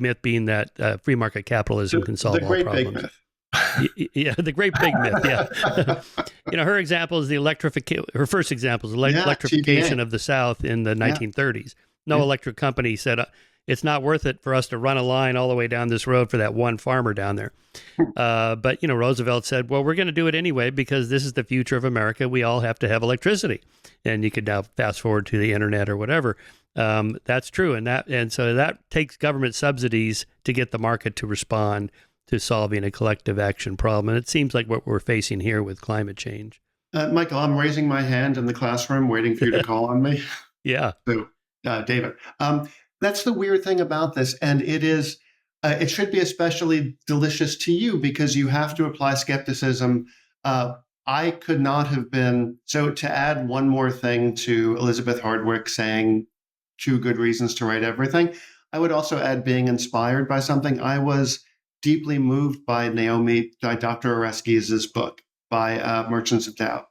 myth being that free market capitalism can solve all problems. Big myth. Yeah, the great big myth. Yeah, her example is the electrification. Her first example is electrification of the South in the 1930s. No electric company said it's not worth it for us to run a line all the way down this road for that one farmer down there. But Roosevelt said, well, we're going to do it anyway because this is the future of America. We all have to have electricity, and you could now fast forward to the internet or whatever. That's true, and so that takes government subsidies to get the market to respond to solving a collective action problem. And it seems like what we're facing here with climate change. Michael, I'm raising my hand in the classroom waiting for you to call on me. Yeah. So, David, that's the weird thing about this. And it should be especially delicious to you because you have to apply skepticism. I could not have been, so to add one more thing to Elizabeth Hardwick saying 2 good reasons to write everything, I would also add being inspired by something. I was deeply moved by Dr. Oreskes' book, by Merchants of Doubt.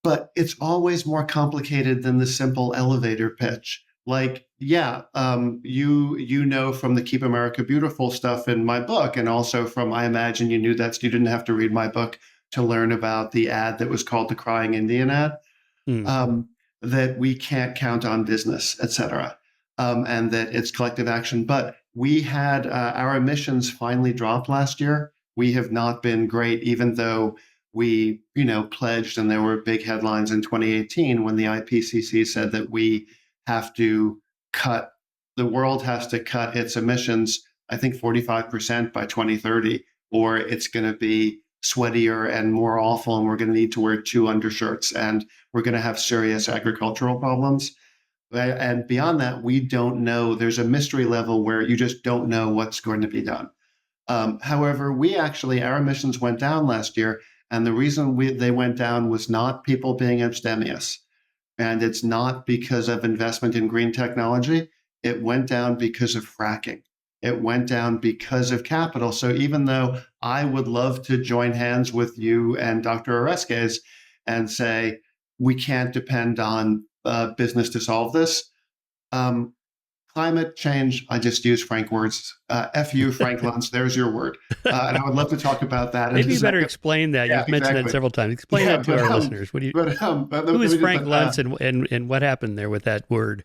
But it's always more complicated than the simple elevator pitch. Like, you know from the Keep America Beautiful stuff in my book, and also from, I imagine you knew that you didn't have to read my book to learn about the ad that was called the Crying Indian ad, that we can't count on business, et cetera, and that it's collective action. But we had our emissions finally dropped last year. We have not been great, even though we, pledged, and there were big headlines in 2018 when the IPCC said that the world has to cut its emissions, I think 45% by 2030, or it's going to be sweatier and more awful, and we're going to need to wear 2 undershirts, and we're going to have serious agricultural problems. And beyond that, we don't know. There's a mystery level where you just don't know what's going to be done. However, our emissions went down last year, and the reason they went down was not people being abstemious, and it's not because of investment in green technology. It went down because of fracking. It went down because of capital. So even though I would love to join hands with you and Dr. Oreskes and say, we can't depend on business to solve this. Climate change, I just use Frank words. F you, Frank Luntz, there's your word. And I would love to talk about that. Maybe you better explain that. You've mentioned that several times. Explain that to our listeners. Who is Frank Luntz and what happened there with that word?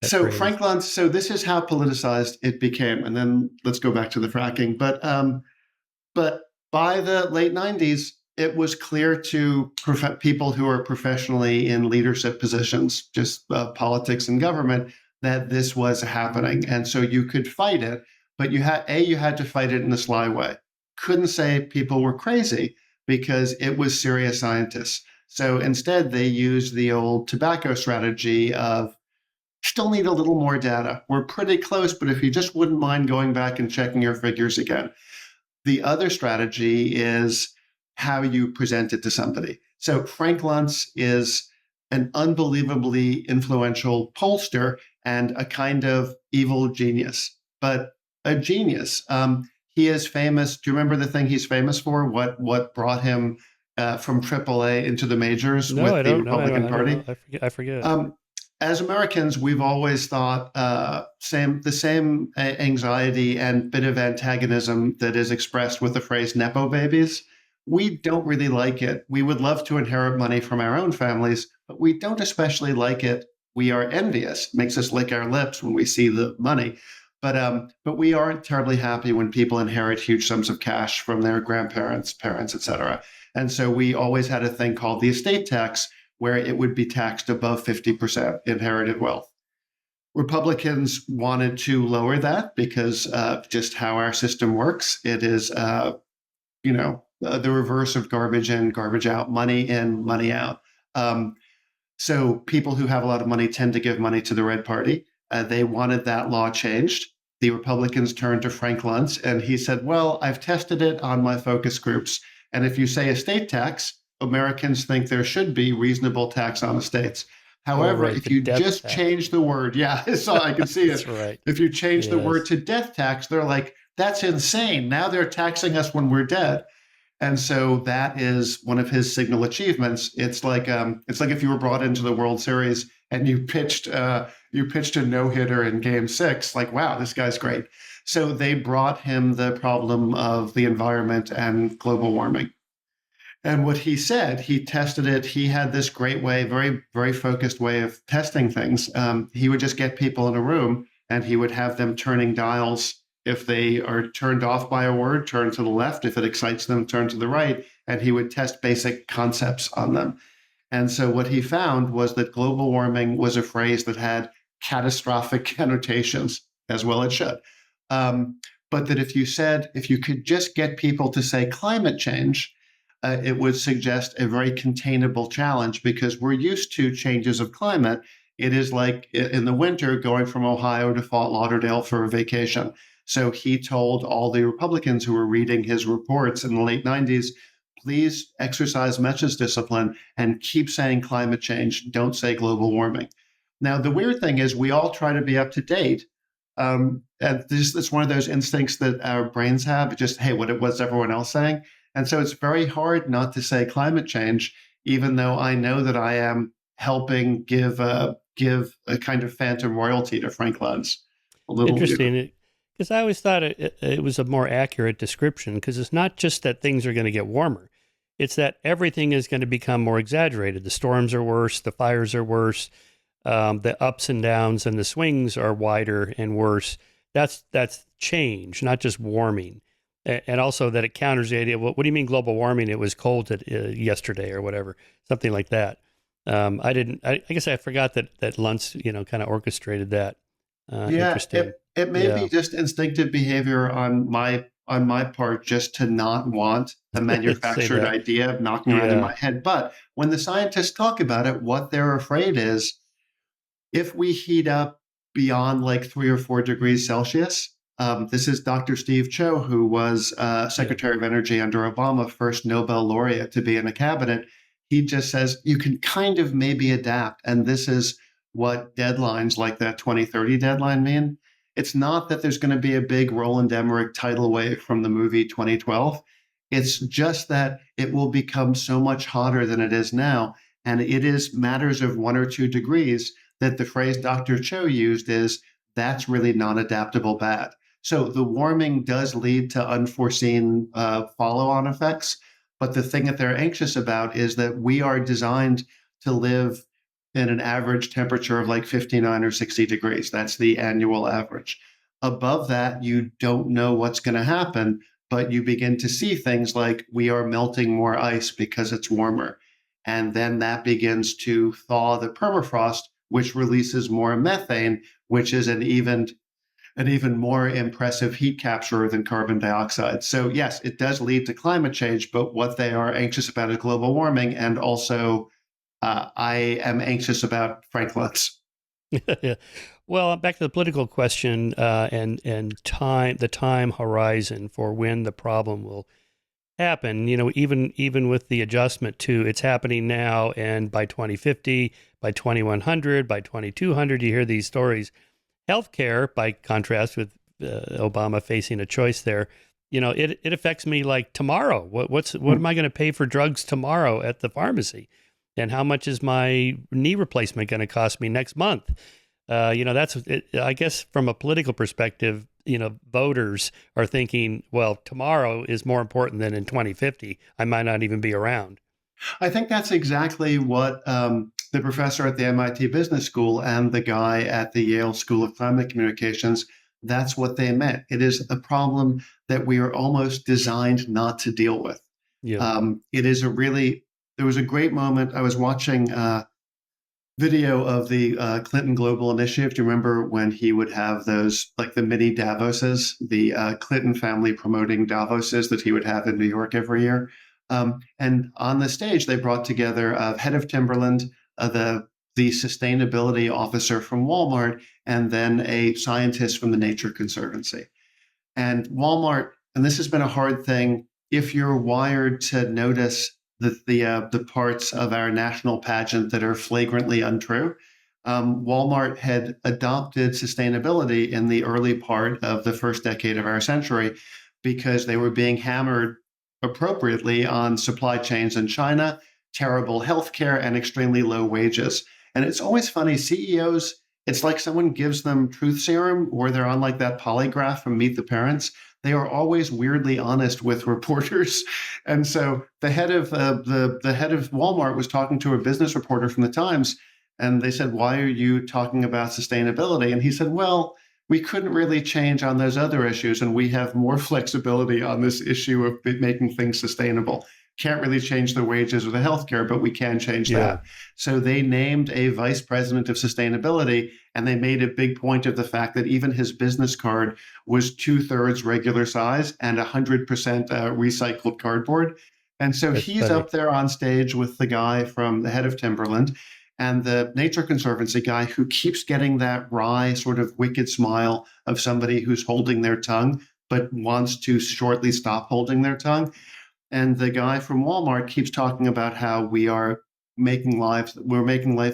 So phrase? Frank Luntz, so this is how politicized it became. And then let's go back to the fracking. But by the late 90s, it was clear to people who are professionally in leadership positions, just politics and government, that this was happening. And so you could fight it, but you had to fight it in a sly way. Couldn't say people were crazy because it was serious scientists. So instead, they used the old tobacco strategy of still need a little more data. We're pretty close, but if you just wouldn't mind going back and checking your figures again. The other strategy is how you present it to somebody. So Frank Luntz is an unbelievably influential pollster and a kind of evil genius, but a genius. He is famous. Do you remember the thing he's famous for? What brought him from AAA into the majors with the Republican Party? I forget. As Americans, we've always thought the same anxiety and bit of antagonism that is expressed with the phrase Nepo babies. We don't really like it. We would love to inherit money from our own families, but we don't especially like it we are envious. It makes us lick our lips when we see the money. But we aren't terribly happy when people inherit huge sums of cash from their grandparents, parents, et cetera. And so we always had a thing called the estate tax, where it would be taxed above 50% inherited wealth. Republicans wanted to lower that because just how our system works. It is, the reverse of garbage in, garbage out, money in, money out. So people who have a lot of money tend to give money to the Red Party. They wanted that law changed. The Republicans turned to Frank Luntz, and he said, well, I've tested it on my focus groups. And if you say estate tax, Americans think there should be reasonable tax on estates. However, right, if you just tax. change the word, so I can see That's it. right. If you change the word to death tax, they're like, that's insane. Now they're taxing us when we're dead. And so that is one of his signal achievements. It's like if you were brought into the World Series and you pitched a no-hitter in Game 6. Like, wow, this guy's great. So they brought him the problem of the environment and global warming. And what he said, he tested it. He had this great way, very, very focused way of testing things. He would just get people in a room and he would have them turning dials. If they are turned off by a word, turn to the left. If it excites them, turn to the right. And he would test basic concepts on them. And so what he found was that global warming was a phrase that had catastrophic connotations, as well it should. But that if you could just get people to say climate change, it would suggest a very containable challenge because we're used to changes of climate. It is like in the winter going from Ohio to Fort Lauderdale for a vacation. So he told all the Republicans who were reading his reports in the late 90s, please exercise message discipline and keep saying climate change. Don't say global warming. Now, the weird thing is we all try to be up to date. And it's one of those instincts that our brains have. Just, hey, what's everyone else saying? And so it's very hard not to say climate change, even though I know that I am helping give a kind of phantom royalty to Frank Luntz. Interesting, because I always thought it was a more accurate description, because it's not just that things are going to get warmer. It's that everything is going to become more exaggerated. The storms are worse, the fires are worse, the ups and downs and the swings are wider and worse. That's change, not just warming. And also that it counters the idea, what do you mean global warming? It was cold yesterday or whatever, something like that. I guess I forgot that Luntz, kind of orchestrated that. Interesting. It may be just instinctive behavior on my part, just to not want the manufactured idea of knocking around in my head. But when the scientists talk about it, what they're afraid is if we heat up beyond like 3 or 4 degrees Celsius. This is Dr. Steve Cho, who was Secretary of Energy under Obama, first Nobel laureate to be in a cabinet. He just says you can kind of maybe adapt. And this is what deadlines like that 2030 deadline mean. It's not that there's going to be a big Roland Emmerich tidal wave from the movie 2012. It's just that it will become so much hotter than it is now. And it is matters of 1 or 2 degrees that the phrase Dr. Cho used is that's really non-adaptable bad. So the warming does lead to unforeseen follow-on effects. But the thing that they're anxious about is that we are designed to live in an average temperature of like 59 or 60 degrees. That's the annual average. Above that, you don't know what's going to happen, but you begin to see things like we are melting more ice because it's warmer. And then that begins to thaw the permafrost, which releases more methane, which is an even more impressive heat capturer than carbon dioxide. So yes, it does lead to climate change, but what they are anxious about is global warming. And also, I am anxious about Frank Luntz. Yeah. Well, back to the political question and the time horizon for when the problem will happen. Even with the adjustment to it's happening now, and by 2050, by 2100, by 2200, you hear these stories. Healthcare, by contrast with Obama facing a choice there, it affects me like tomorrow. What am I going to pay for drugs tomorrow at the pharmacy? And how much is my knee replacement going to cost me next month? That's it. I guess from a political perspective, voters are thinking, well, tomorrow is more important than in 2050. I might not even be around. I think that's exactly what the professor at the MIT Business School and the guy at the Yale School of Climate Communications, that's what they meant. It is a problem that we are almost designed not to deal with. Yeah. It is there was a great moment. I was watching video of the Clinton Global Initiative. Do you remember when he would have those, like the mini Davoses, the Clinton family promoting Davoses that he would have in New York every year? And on the stage, they brought together head of Timberland, the sustainability officer from Walmart, and then a scientist from the Nature Conservancy. And Walmart, and this has been a hard thing, if you're wired to notice the parts of our national pageant that are flagrantly untrue, Walmart had adopted sustainability in the early part of the first decade of our century because they were being hammered appropriately on supply chains in China, terrible healthcare, and extremely low wages. And it's always funny, CEOs, it's like someone gives them truth serum or they're on like that polygraph from Meet the Parents. They are always weirdly honest with reporters. And so the head of the head of Walmart was talking to a business reporter from the Times, and they said, "Why are you talking about sustainability?" And he said, "Well, we couldn't really change on those other issues, and we have more flexibility on this issue of making things sustainable. Can't really change the wages or the healthcare, but we can change that." So they named a vice president of sustainability, and they made a big point of the fact that even his business card was 2/3 regular size and 100% recycled cardboard. And so That's he's funny. up there on stage with the guy from the head of Timberland and the Nature Conservancy guy who keeps getting that wry sort of wicked smile of somebody who's holding their tongue but wants to shortly stop holding their tongue. And the guy from Walmart keeps talking about how we're making life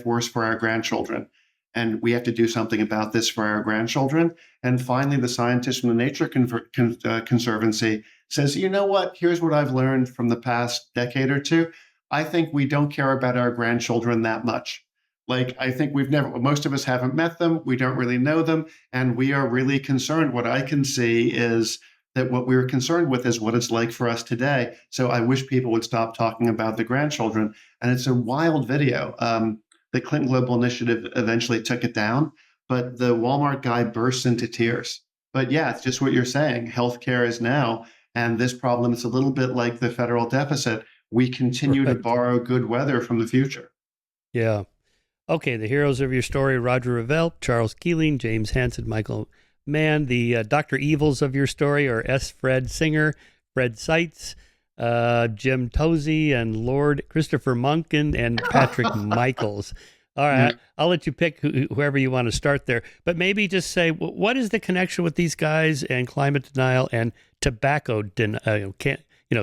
worse for our grandchildren. And we have to do something about this for our grandchildren. And finally, the scientist from the Nature Conservancy says, "You know what? Here's what I've learned from the past decade or two. I think we don't care about our grandchildren that much. Like, I think most of us haven't met them. We don't really know them. And we are really concerned. What I can see is that what we're concerned with is what it's like for us today. So I wish people would stop talking about the grandchildren." And it's a wild video. The Clinton Global Initiative eventually took it down, but the Walmart guy bursts into tears. But yeah, it's just what you're saying. Healthcare is now, and this problem is a little bit like the federal deficit. We continue to Right. borrow good weather from the future. Yeah. Okay, the heroes of your story: Roger Revelle, Charles Keeling, James Hansen, Michael Mann. The Dr. Evils of your story are S. Fred Singer, Fred Seitz, Jim Tosey, and Lord Christopher Monken, and Patrick Michaels. All right, I'll let you pick whoever you want to start there. But maybe just say, what is the connection with these guys and climate denial and tobacco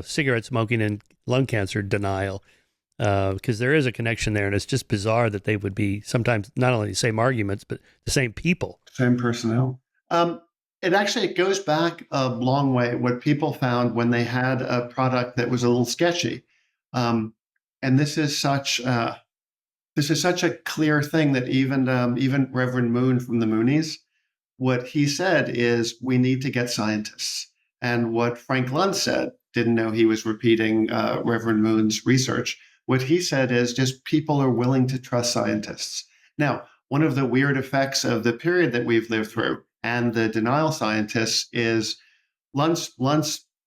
cigarette smoking and lung cancer denial? Because there is a connection there, and it's just bizarre that they would be sometimes not only the same arguments, but the same people. Same personnel. It goes back a long way. What people found when they had a product that was a little sketchy, and this is such a clear thing that even Reverend Moon from the Moonies, what he said is we need to get scientists. And what Frank Luntz said, didn't know he was repeating Reverend Moon's research. What he said is just people are willing to trust scientists. Now, one of the weird effects of the period that we've lived through and the denial scientists is Luntz,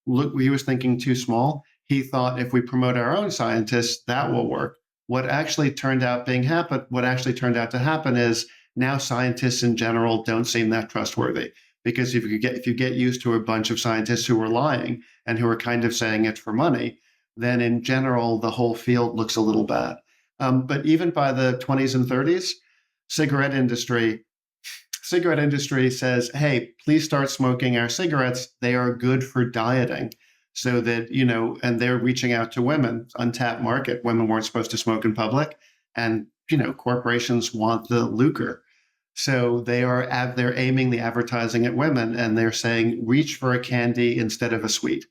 he was thinking too small. He thought if we promote our own scientists, that will work. What actually turned out to happen is now scientists in general don't seem that trustworthy. Because if you get used to a bunch of scientists who are lying and who are kind of saying it for money, then in general, the whole field looks a little bad. But even by the 20s and 30s, cigarette industry says, "Hey, please start smoking our cigarettes. They are good for dieting." So that, and they're reaching out to women, untapped market. Women weren't supposed to smoke in public. And, corporations want the lucre. So they're aiming the advertising at women, and they're saying, reach for a candy instead of a sweet.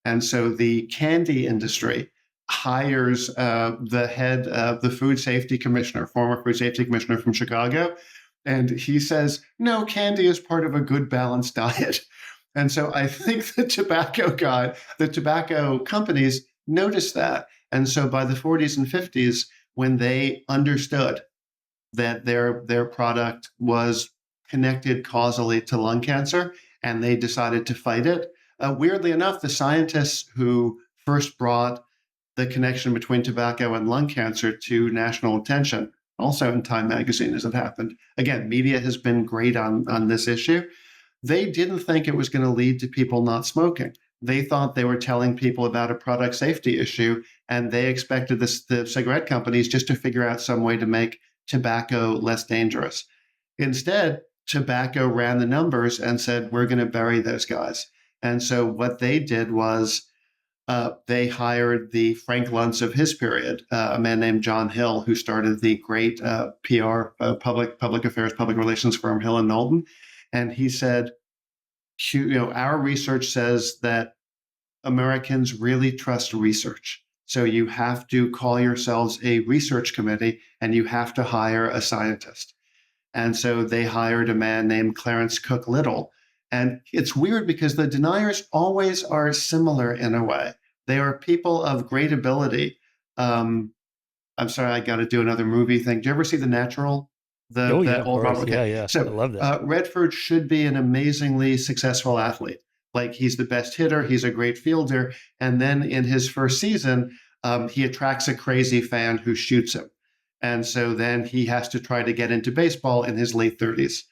And so the candy industry hires the head of the food safety commissioner, former food safety commissioner from Chicago. And he says, no, candy is part of a good balanced diet. And so I think the tobacco companies noticed that. And so by the 40s and 50s, when they understood that their product was connected causally to lung cancer, and they decided to fight it. Weirdly enough, the scientists who first brought the connection between tobacco and lung cancer to national attention, also in Time magazine as it happened. Again, media has been great on this issue. They didn't think it was going to lead to people not smoking. They thought they were telling people about a product safety issue, and they expected the cigarette companies just to figure out some way to make tobacco less dangerous. Instead, tobacco ran the numbers and said, we're going to bury those guys. And so what they did was they hired the Frank Luntz of his period, a man named John Hill, who started the great PR, public affairs, public relations firm Hill and Knowlton. And he said, our research says that Americans really trust research. So you have to call yourselves a research committee and you have to hire a scientist. And so they hired a man named Clarence Cook Little. And it's weird because the deniers always are similar in a way. They are people of great ability. I'm sorry, I got to do another movie thing. Do you ever see The Natural? Of course. Okay. Yeah. So I love that. Redford should be an amazingly successful athlete. Like, he's the best hitter, he's a great fielder, and then in his first season, he attracts a crazy fan who shoots him. And so then he has to try to get into baseball in his late 30s.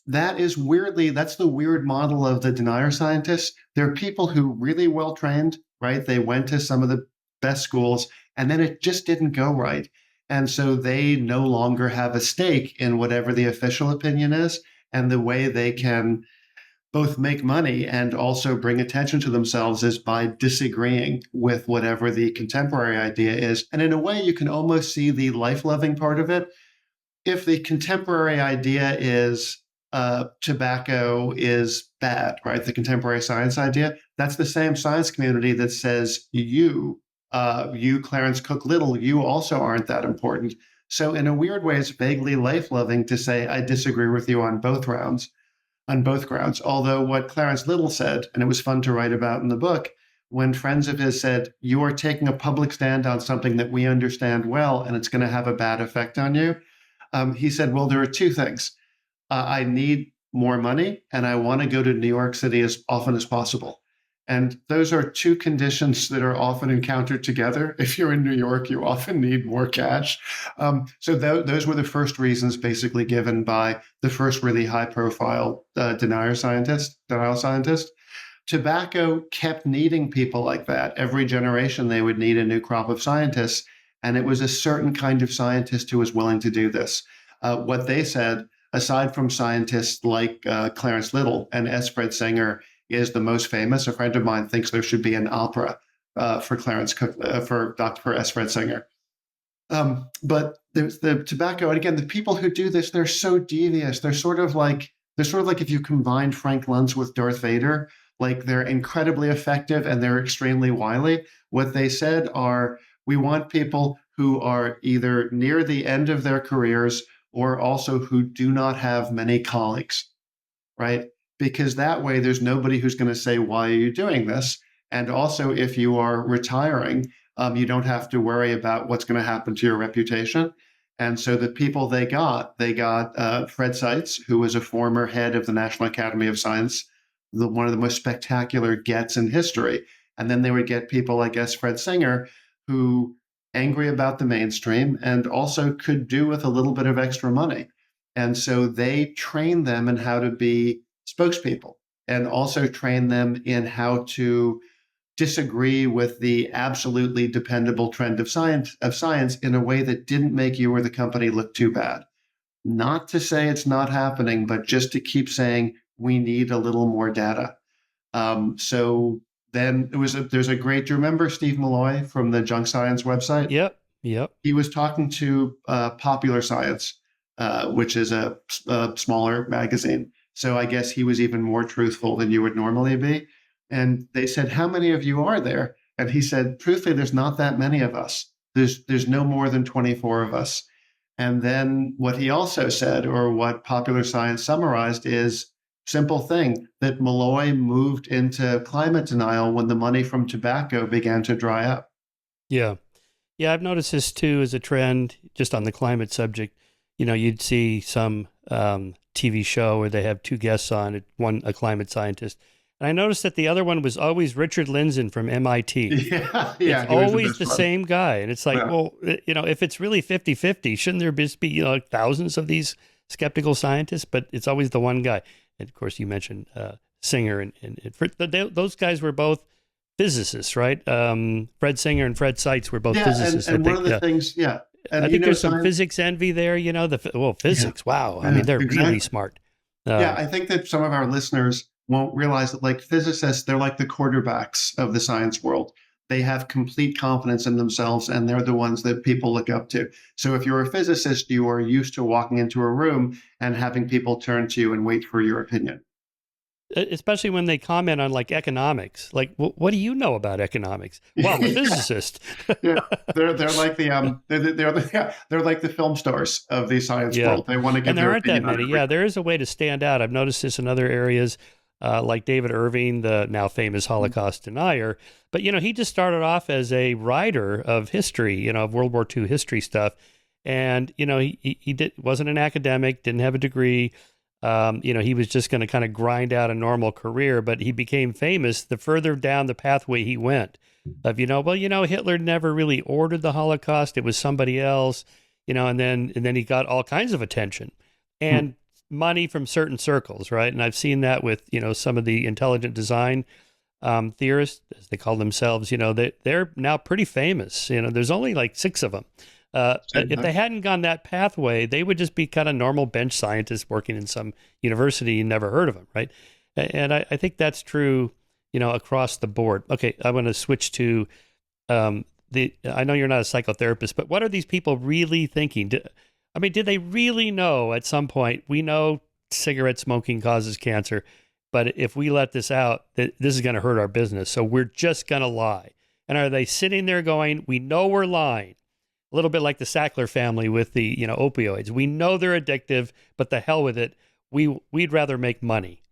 That's the weird model of the denier scientists. They're people who really well trained, right? They went to some of the best schools, and then it just didn't go right. And so they no longer have a stake in whatever the official opinion is, and the way they can both make money and also bring attention to themselves is by disagreeing with whatever the contemporary idea is. And in a way, you can almost see the life-loving part of it. If the contemporary idea is tobacco is bad, right? The contemporary science idea, that's the same science community that says you, Clarence Cook Little, you also aren't that important. So in a weird way, it's vaguely life-loving to say, I disagree with you on both grounds. Although what Clarence Little said, and it was fun to write about in the book, when friends of his said, you are taking a public stand on something that we understand well, and it's going to have a bad effect on you. He said, well, there are two things. I need more money, and I want to go to New York City as often as possible. And those are two conditions that are often encountered together. If you're in New York, you often need more cash. So those were the first reasons basically given by the first really high-profile denial scientist. Tobacco kept needing people like that. Every generation, they would need a new crop of scientists, and it was a certain kind of scientist who was willing to do this. What they said, aside from scientists like Clarence Little and S. Fred Singer, is the most famous. A friend of mine thinks there should be an opera for Clarence Cook, for S. Fred Singer. But there's the tobacco, and again, the people who do this, they're so devious. They're sort of like if you combined Frank Luntz with Darth Vader. Like, they're incredibly effective and they're extremely wily. What they said are, we want people who are either near the end of their careers or also who do not have many colleagues, right? Because that way there's nobody who's going to say, why are you doing this? And also, if you are retiring, you don't have to worry about what's going to happen to your reputation. And so the people they got Fred Seitz, who was a former head of the National Academy of Science, one of the most spectacular gets in history. And then they would get people like S. Fred Singer, who angry about the mainstream and also could do with a little bit of extra money. And so they trained them in how to be spokespeople and also trained them in how to disagree with the absolutely dependable trend of science in a way that didn't make you or the company look too bad. Not to say it's not happening, but just to keep saying we need a little more data. So then there's a great, do you remember Steve Malloy from the Junk Science website? Yep. He was talking to Popular Science, which is a smaller magazine. So I guess he was even more truthful than you would normally be. And they said, how many of you are there? And he said, truthfully, there's not that many of us. There's no more than 24 of us. And then what he also said, or what Popular Science summarized, is simple thing, that Malloy moved into climate denial when the money from tobacco began to dry up. Yeah. Yeah, I've noticed this too as a trend just on the climate subject. You'd see some TV show where they have two guests on, one a climate scientist. And I noticed that the other one was always Richard Lindzen from MIT. Yeah, It's yeah, he was the always best the one. same guy. And it's like, Yeah. well, if it's really 50-50, shouldn't there just be, thousands of these skeptical scientists? But it's always the one guy. And of course, you mentioned Singer those guys were both physicists, right? Fred Singer and Fred Seitz were both Yeah, physicists. and one of the things, yeah. And I think there's some science, physics envy there, physics. yeah, Wow. I yeah, mean, they're exactly. really smart. Yeah, I think that some of our listeners won't realize that, like physicists, they're like the quarterbacks of the science world. They have complete confidence in themselves, and they're the ones that people look up to. So if you're a physicist, you are used to walking into a room and having people turn to you and wait for your opinion. Especially when they comment on like economics. Like, what do you know about economics? Well, I'm a physicist. Yeah, they're like they're like the film stars of the science Yeah. world. They want to give And there their aren't that opinion on many. everything. Yeah, there is a way to stand out. I've noticed this in other areas, like David Irving, the now famous Holocaust denier. But, he just started off as a writer of history, of World War II history stuff. And, he wasn't an academic, didn't have a degree. He was just going to kind of grind out a normal career, but he became famous the further down the pathway he went. Hitler never really ordered the Holocaust; it was somebody else, and then he got all kinds of attention and money from certain circles, right? And I've seen that with some of the intelligent design theorists, as they call themselves. They're now pretty famous. There's only like 6 of them. If they hadn't gone that pathway, they would just be kind of normal bench scientists working in some university you never heard of them, right? And I think that's true, across the board. Okay, I want to switch to I know you're not a psychotherapist, but what are these people really thinking? Did they really know at some point, we know cigarette smoking causes cancer, but if we let this out, this is going to hurt our business, so we're just going to lie. And are they sitting there going, we know we're lying? A little bit like the Sackler family with the opioids. We know they're addictive, but the hell with it. We'd rather make money.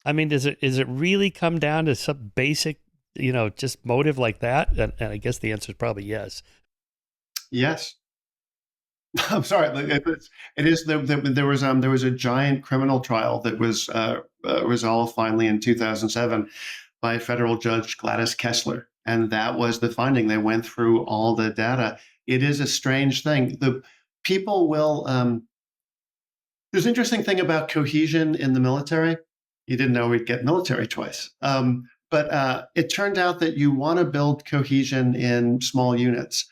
I mean, is it really come down to some basic, just motive like that? And I guess the answer is probably yes. Yes. I'm sorry. It is. There was a giant criminal trial that was resolved finally in 2007 by federal judge Gladys Kessler, and that was the finding. They went through all the data. It is a strange thing. The people will. There's an interesting thing about cohesion in the military. You didn't know we'd get military twice. But it turned out that you want to build cohesion in small units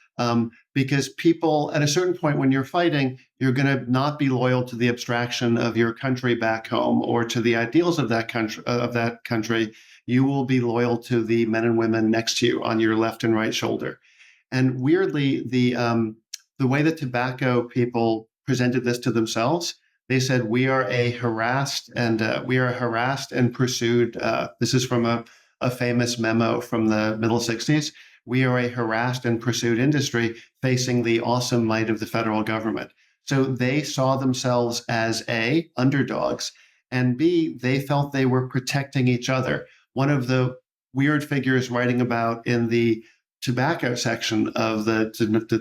because people, at a certain point when you're fighting, you're going to not be loyal to the abstraction of your country back home or to the ideals of that country. You will be loyal to the men and women next to you on your left and right shoulder. And weirdly, the way that tobacco people presented this to themselves, they said, we are harassed and pursued. This is from a famous memo from the middle 60s. We are a harassed and pursued industry facing the awesome might of the federal government. So they saw themselves as A, underdogs, and B, they felt they were protecting each other. One of the weird figures writing about in the tobacco section of the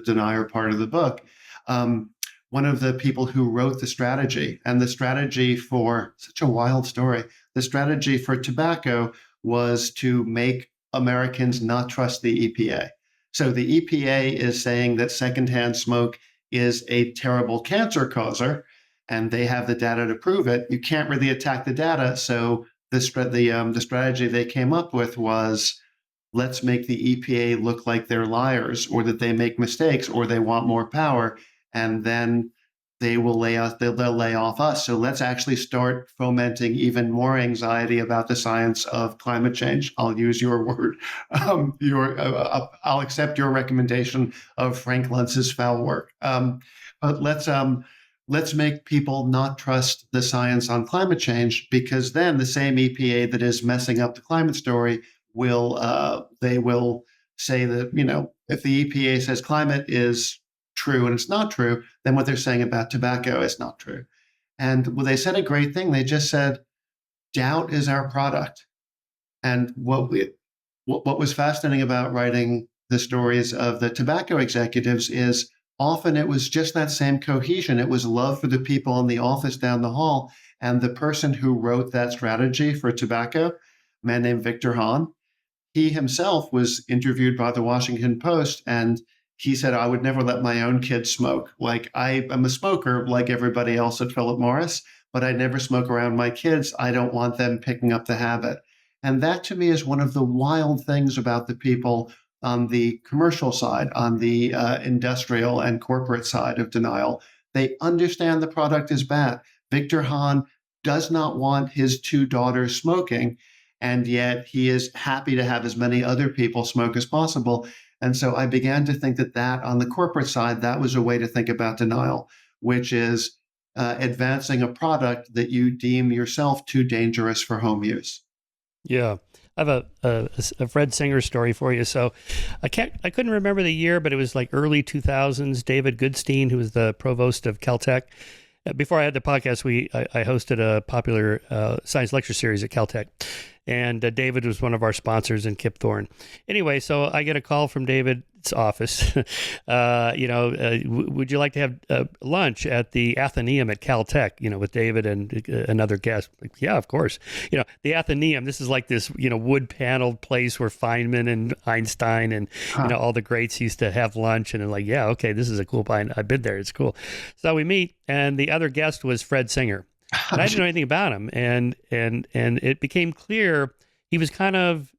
denier part of the book, one of the people who wrote the strategy, and the strategy for such a wild story, the strategy for tobacco was to make Americans not trust the EPA. So the EPA is saying that secondhand smoke is a terrible cancer causer, and they have the data to prove it. You can't really attack the data. So the strategy they came up with was, let's make the EPA look like they're liars or that they make mistakes or they want more power. And then they'll lay off us. So let's actually start fomenting even more anxiety about the science of climate change. I'll use your word. I'll accept your recommendation of Frank Luntz's foul work. But let's make people not trust the science on climate change, because then the same EPA that is messing up the climate story will say that, if the EPA says climate is true and it's not true, then what they're saying about tobacco is not true. And they said a great thing. They just said, doubt is our product. And what was fascinating about writing the stories of the tobacco executives is often it was just that same cohesion. It was love for the people in the office down the hall. And the person who wrote that strategy for tobacco, a man named Victor Hahn, he himself was interviewed by the Washington Post, and he said, I would never let my own kids smoke. Like, I am a smoker like everybody else at Philip Morris, but I never smoke around my kids. I don't want them picking up the habit. And that to me is one of the wild things about the people on the commercial side, on the industrial and corporate side of denial. They understand the product is bad. Victor Hahn does not want his two daughters smoking, and yet he is happy to have as many other people smoke as possible. And so I began to think that on the corporate side, that was a way to think about denial, which is advancing a product that you deem yourself too dangerous for home use. Yeah. I have a Fred Singer story for you. So I couldn't remember the year, but it was like early 2000s. David Goodstein, who was the provost of Caltech. Before I had the podcast, I hosted a popular science lecture series at Caltech. And David was one of our sponsors, and Kip Thorne. Anyway, so I get a call from David's office. Would you like to have lunch at the Athenaeum at Caltech, with David and another guest? Like, yeah, of course. The Athenaeum, this is like this, wood paneled place where Feynman and Einstein and, all the greats used to have lunch. And I'm like, yeah, okay, this is a cool place. I've been there. It's cool. So we meet, and the other guest was Fred Singer. And I didn't know anything about him, and it became clear he was kind of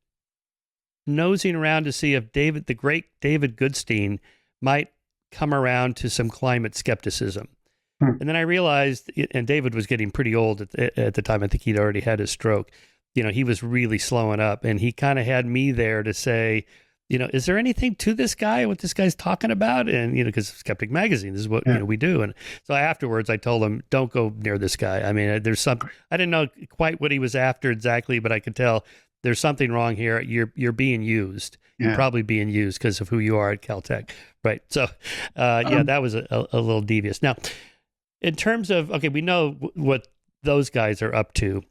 nosing around to see if the great David Goodstein, might come around to some climate skepticism. And then I realized, and David was getting pretty old at the time. I think he'd already had his stroke. He was really slowing up, and he kind of had me there to say, is there anything to this guy, what this guy's talking about? And, because Skeptic magazine, this is what we do. And so afterwards I told him, don't go near this guy. I mean, there's something, I didn't know quite what he was after exactly, but I could tell there's something wrong here. You're being used. Yeah. You're probably being used because of who you are at Caltech. Right. So, that was a little devious. Now, in terms of, okay, we know what those guys are up to.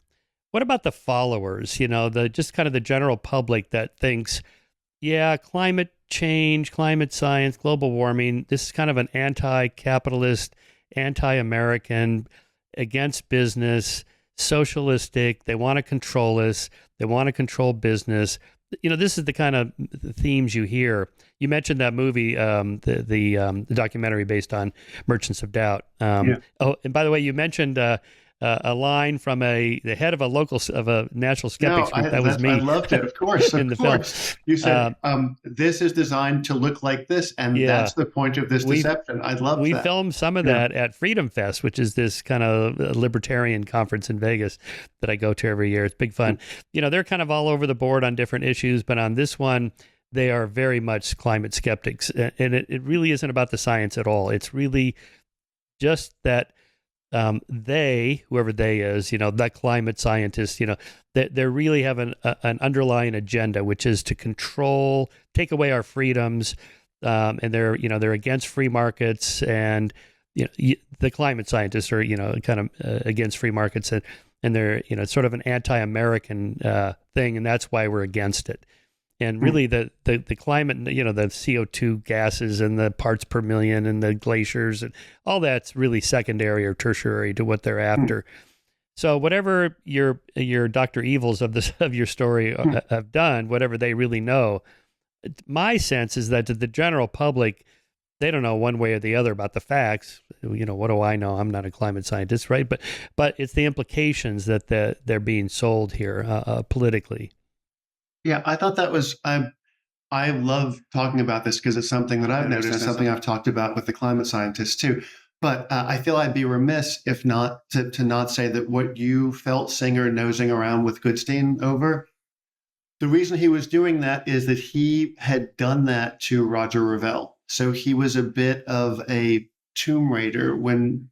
What about the followers, just kind of the general public that thinks, yeah, climate change, climate science, global warming, this is kind of an anti-capitalist, anti-American, against business, socialistic. They want to control us. They want to control business. This is the kind of themes you hear. You mentioned that movie, the documentary based on Merchants of Doubt. Oh, and by the way, you mentioned a line from the head of a national skeptics group. That was me. I loved it, of course. in the film. You said, this is designed to look like this, and that's the point of this deception. I love that. We filmed some of that at Freedom Fest, which is this kind of libertarian conference in Vegas that I go to every year. It's big fun. They're kind of all over the board on different issues, but on this one, they are very much climate skeptics. And it really isn't about the science at all. It's really just that whoever they is, that climate scientist, they really have an underlying agenda, which is to control, take away our freedoms, and they're against free markets, and the climate scientists are kind of against free markets, and they're sort of an anti-American thing, and that's why we're against it. And really, the climate, the CO2 gases and the parts per million and the glaciers and all that's really secondary or tertiary to what they're after. So whatever your Dr. Evils of your story have done, whatever they really know, my sense is that to the general public, they don't know one way or the other about the facts. What do I know? I'm not a climate scientist, right? But it's the implications that they're being sold here politically. Yeah, I thought that was, I love talking about this because it's something that I've noticed and something I've talked about with the climate scientists too. But I feel I'd be remiss if not to not say that what you felt Singer nosing around with Goodstein over, the reason he was doing that is that he had done that to Roger Revelle. So he was a bit of a tomb raider. When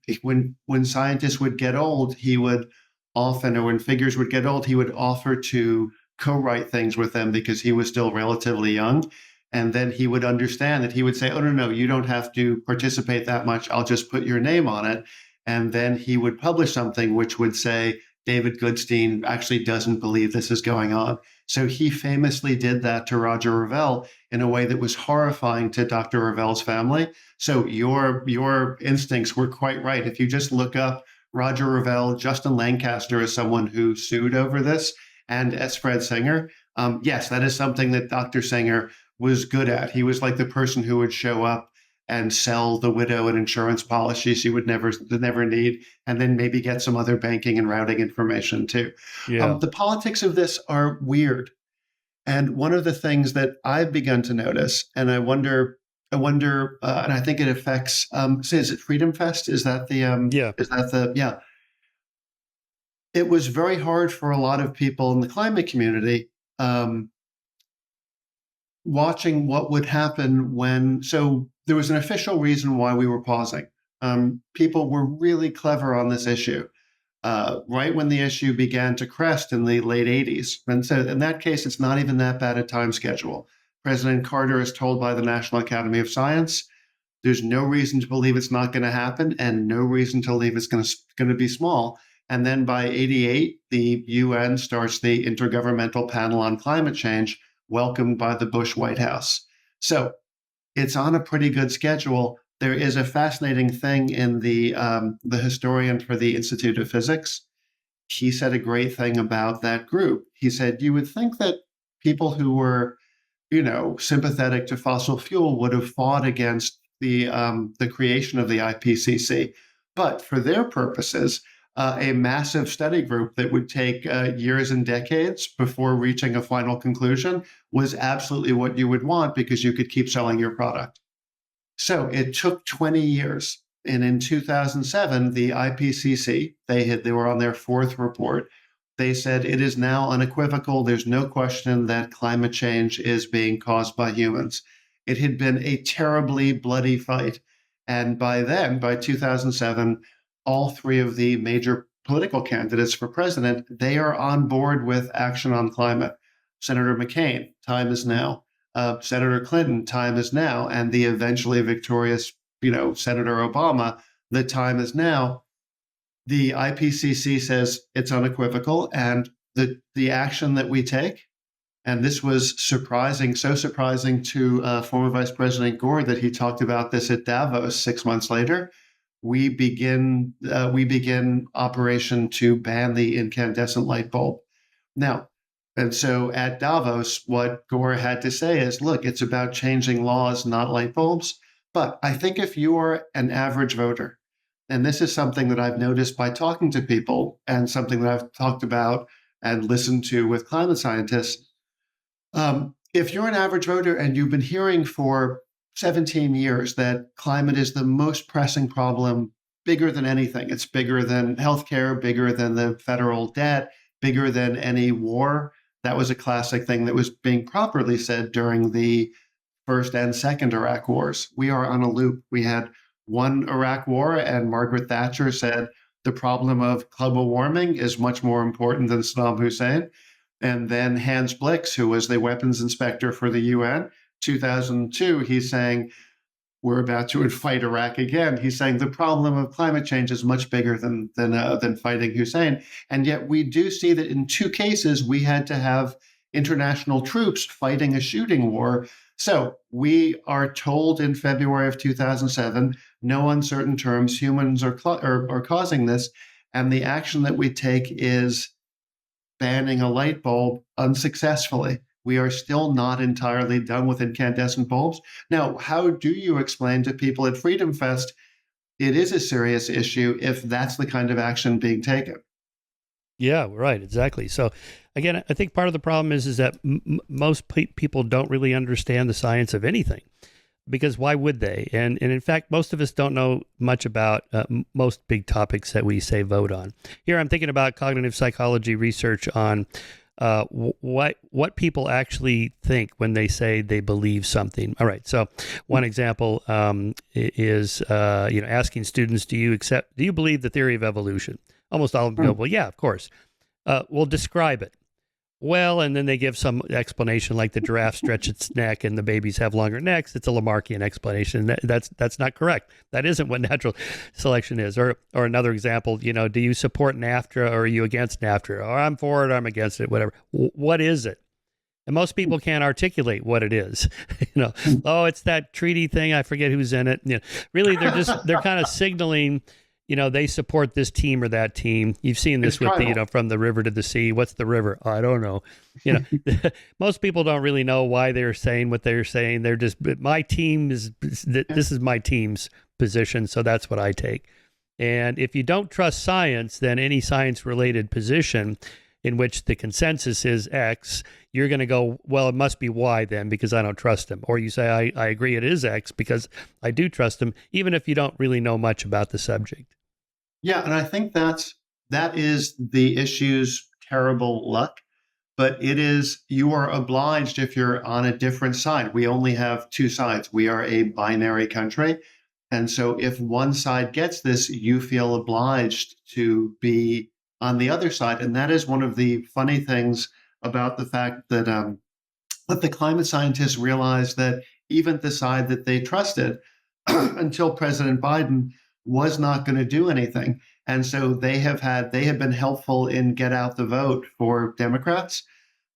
scientists would get old, he would often, or when figures would get old, he would offer to co-write things with them because he was still relatively young. And then he would understand that he would say, oh, no, you don't have to participate that much. I'll just put your name on it. And then he would publish something which would say, David Goodstein actually doesn't believe this is going on. So he famously did that to Roger Revelle in a way that was horrifying to Dr. Revelle's family. So your instincts were quite right. If you just look up Roger Revelle, Justin Lancaster is someone who sued over this, and S. Fred Singer. Yes, that is something that Dr. Singer was good at. He was like the person who would show up and sell the widow an insurance policy she would never need, and then maybe get some other banking and routing information too. Yeah. The politics of this are weird. And one of the things that I've begun to notice, and and I think it affects, say, is it Freedom Fest? Is that yeah. It was very hard for a lot of people in the climate community watching what would happen so there was an official reason why we were pausing. People were really clever on this issue. Right when the issue began to crest in the late 80s. And so in that case, it's not even that bad a time schedule. President Carter is told by the National Academy of Science, there's no reason to believe it's not going to happen and no reason to believe it's going to be small. And then by 88, the UN starts the Intergovernmental Panel on Climate Change, welcomed by the Bush White House. So it's on a pretty good schedule. There is a fascinating thing in the historian for the Institute of Physics. He said a great thing about that group. He said, you would think that people who were, sympathetic to fossil fuel would have fought against the creation of the IPCC. But for their purposes, a massive study group that would take years and decades before reaching a final conclusion was absolutely what you would want because you could keep selling your product. So it took 20 years. And in 2007, the IPCC, they were on their fourth report. They said it is now unequivocal. There's no question that climate change is being caused by humans. It had been a terribly bloody fight. And by 2007, all three of the major political candidates for president, they are on board with action on climate. Senator McCain, time is now. Senator Clinton, time is now. And the eventually victorious, Senator Obama, the time is now. The IPCC says it's unequivocal. And the action that we take, and this was surprising, so surprising to former Vice President Gore that he talked about this at Davos 6 months later. We begin operation to ban the incandescent light bulb. Now, and so at Davos, what Gore had to say is, look, it's about changing laws, not light bulbs. But I think if you are an average voter, and this is something that I've noticed by talking to people and something that I've talked about and listened to with climate scientists, if you're an average voter and you've been hearing for 17 years that climate is the most pressing problem, bigger than anything. It's bigger than healthcare, bigger than the federal debt, bigger than any war. That was a classic thing that was being properly said during the first and second Iraq wars. We are on a loop. We had one Iraq war, and Margaret Thatcher said the problem of global warming is much more important than Saddam Hussein. And then Hans Blix, who was the weapons inspector for the UN, 2002, he's saying, we're about to fight Iraq again. He's saying the problem of climate change is much bigger than fighting Hussein. And yet we do see that in two cases, we had to have international troops fighting a shooting war. So we are told in February of 2007, no uncertain terms, humans are causing this. And the action that we take is banning a light bulb unsuccessfully. We are still not entirely done with incandescent bulbs. Now, how do you explain to people at Freedom Fest it is a serious issue if that's the kind of action being taken? Yeah, right, exactly. So, again, I think part of the problem is that most people don't really understand the science of anything, because why would they? And in fact, most of us don't know much about most big topics that we say vote on. Here, I'm thinking about cognitive psychology research on what people actually think when they say they believe something. All right. So one example is asking students, do you believe the theory of evolution? Almost all of them go, well, yeah, of course. Well, describe it. Well, and then they give some explanation like the giraffe stretch its neck and the babies have longer necks. It's a Lamarckian explanation. That's not correct. That isn't what natural selection is. Or another example, do you support NAFTA or are you against NAFTA? Or I'm for it, I'm against it, whatever. What is it? And most people can't articulate what it is. Oh, it's that treaty thing. I forget who's in it. Really, they're kind of signaling, they support this team or that team. You've seen this with from the river to the sea. What's the river? I don't know. Most people don't really know why they're saying what they're saying. They're just, my team is, this is my team's position. So that's what I take. And if you don't trust science, then any science related position in which the consensus is X, you're going to go, well, it must be Y then because I don't trust him. Or you say, I agree it is X because I do trust him, even if you don't really know much about the subject. Yeah, and I think that is the issue's terrible luck. But you are obliged if you're on a different side. We only have two sides. We are a binary country. And so if one side gets this, you feel obliged to be on the other side. And that is one of the funny things about the fact that the climate scientists realized that even the side that they trusted until President Biden was not going to do anything. And so they have been helpful in get out the vote for Democrats,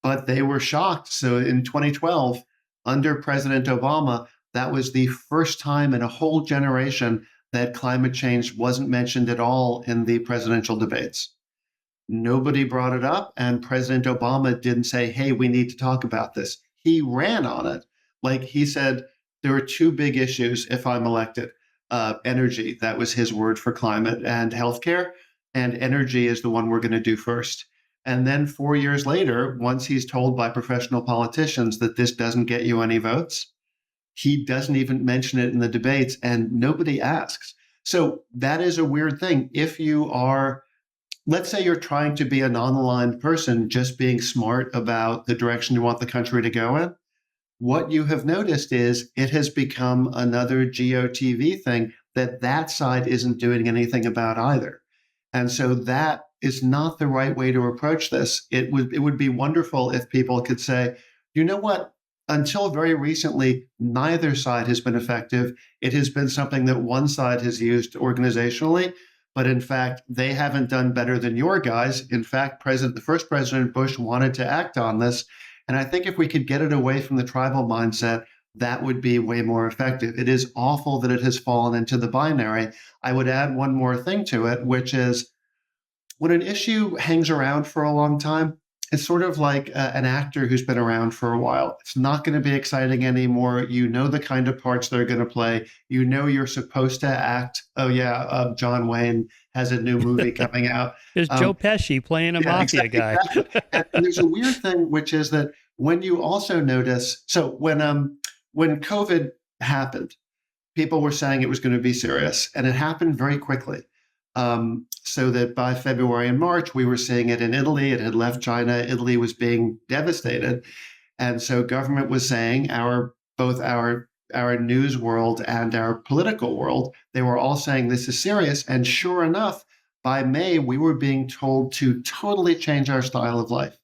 but they were shocked. So in 2012, under President Obama, that was the first time in a whole generation that climate change wasn't mentioned at all in the presidential debates. Nobody brought it up, and President Obama didn't say, hey, we need to talk about this. He ran on it. Like he said, there are two big issues if I'm elected. Energy, that was his word for climate, and healthcare. And energy is the one we're going to do first. And then 4 years later, once he's told by professional politicians that this doesn't get you any votes, he doesn't even mention it in the debates, and nobody asks. So that is a weird thing. If you are, let's say you're trying to be a non-aligned person, just being smart about the direction you want the country to go in, what you have noticed is it has become another GOTV thing that side isn't doing anything about either. And so that is not the right way to approach this. It would be wonderful if people could say, you know what, until very recently, neither side has been effective. It has been something that one side has used organizationally, but in fact, they haven't done better than your guys. In fact, the first President Bush wanted to act on this. And I think if we could get it away from the tribal mindset, that would be way more effective. It is awful that it has fallen into the binary. I would add one more thing to it, which is when an issue hangs around for a long time, it's sort of like an actor who's been around for a while. It's not going to be exciting anymore. You know the kind of parts they're going to play. You know you're supposed to act. Oh, yeah, John Wayne has a new movie coming out. There's Joe Pesci playing a mafia guy. Exactly. And there's a weird thing, which is that when you also notice, so when COVID happened, people were saying it was going to be serious, and it happened very quickly. So that by February and March, we were seeing it in Italy. It had left China. Italy was being devastated. And so government was saying both our news world and our political world, they were all saying this is serious. And sure enough, by May, we were being told to totally change our style of life.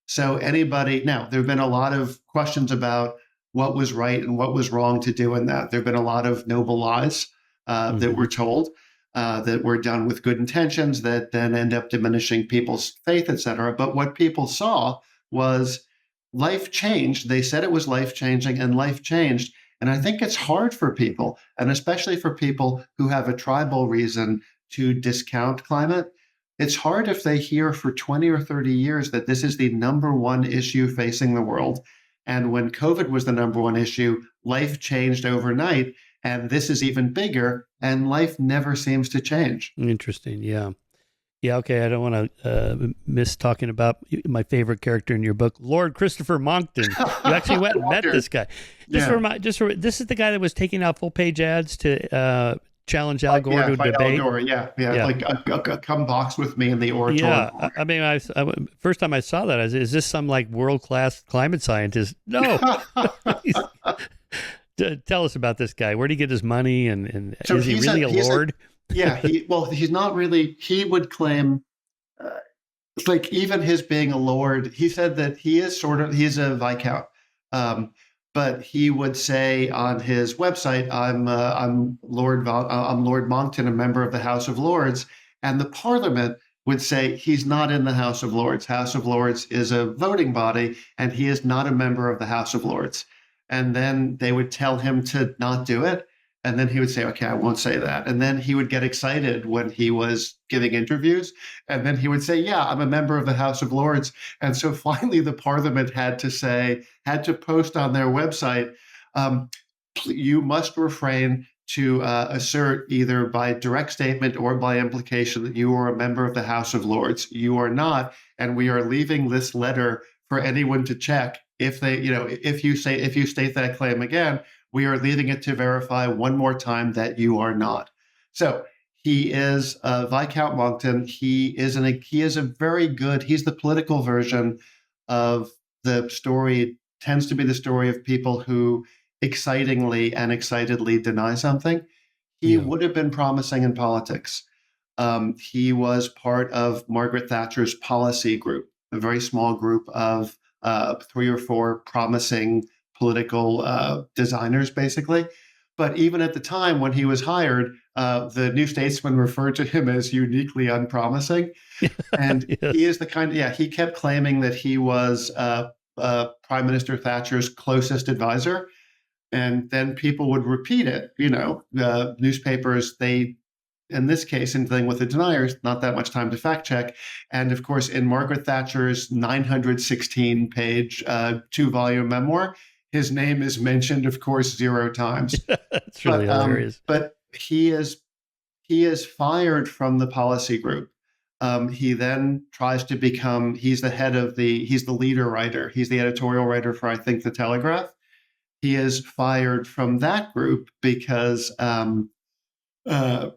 So now, there have been a lot of questions about what was right and what was wrong to do in that. There have been a lot of noble lies that were told. That were done with good intentions that then end up diminishing people's faith, et cetera. But what people saw was life changed. They said it was life-changing, and life changed. And I think it's hard for people, and especially for people who have a tribal reason to discount climate. It's hard if they hear for 20 or 30 years that this is the number one issue facing the world. And when COVID was the number one issue, life changed overnight. And this is even bigger, and life never seems to change. Interesting. Yeah. Yeah. Okay. I don't want to miss talking about my favorite character in your book, Lord Christopher Monckton. You actually went and met this guy. This is the guy that was taking out full page ads to challenge Al Gore to debate. Al Gore, yeah. Like come box with me in the oratory. Yeah. I mean, first time I saw that, is this some like world-class climate scientist? No. Tell us about this guy. Where did he get his money? And so is he really a lord? He's not really. He would claim It's like even his being a lord, he said that he's a viscount. Um, but he would say on his website, I'm Lord Monckton, a member of the House of Lords. And the Parliament would say he's not in the House of Lords. House of Lords is a voting body, and he is not a member of the House of Lords. And then they would tell him to not do it. And then he would say, okay, I won't say that. And then he would get excited when he was giving interviews. And then he would say, yeah, I'm a member of the House of Lords. And so finally, the Parliament had to post on their website, you must refrain to assert either by direct statement or by implication that you are a member of the House of Lords. You are not. And we are leaving this letter for anyone to check. If you state that claim again, we are leaving it to verify one more time that you are not. So he is Viscount Monckton. He's the political version of the story, tends to be the story of people who excitingly and excitedly deny something. He would have been promising in politics. He was part of Margaret Thatcher's policy group, a very small group of 3 or 4 promising political designers, basically. But even at the time when he was hired, the New Statesman referred to him as uniquely unpromising. And Yes. he is the he kept claiming that he was Prime Minister Thatcher's closest advisor. And then people would repeat it. The newspapers, in this case, in dealing with the deniers, not that much time to fact check. And of course, in Margaret Thatcher's 916-page 2-volume memoir, his name is mentioned, of course, 0 times. That's really hilarious. But he is fired from the policy group. He then tries to he's the leader writer. He's the editorial writer for, I think, The Telegraph. He is fired from that group because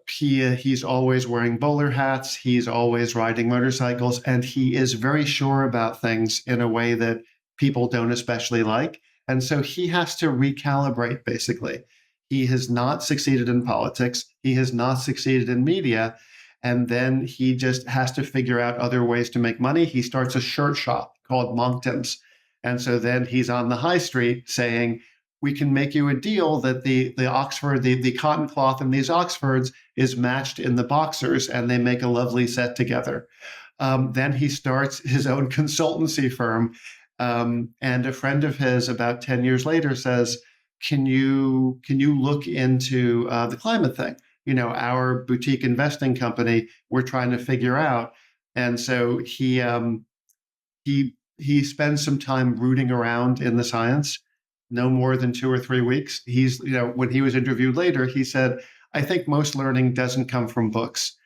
he's always wearing bowler hats. He's always riding motorcycles, and he is very sure about things in a way that people don't especially like. And so he has to recalibrate, basically. He has not succeeded in politics. He has not succeeded in media. And then he just has to figure out other ways to make money. He starts a shirt shop called Monckton's. And so then he's on the high street saying, we can make you a deal that the Oxford, the cotton cloth in these Oxfords is matched in the boxers, and they make a lovely set together. Then he starts his own consultancy firm. And a friend of his about 10 years later says, can you look into the climate thing? Our boutique investing company, we're trying to figure out. And so he spends some time rooting around in the science, no more than 2 or 3 weeks. When he was interviewed later, he said, I think most learning doesn't come from books.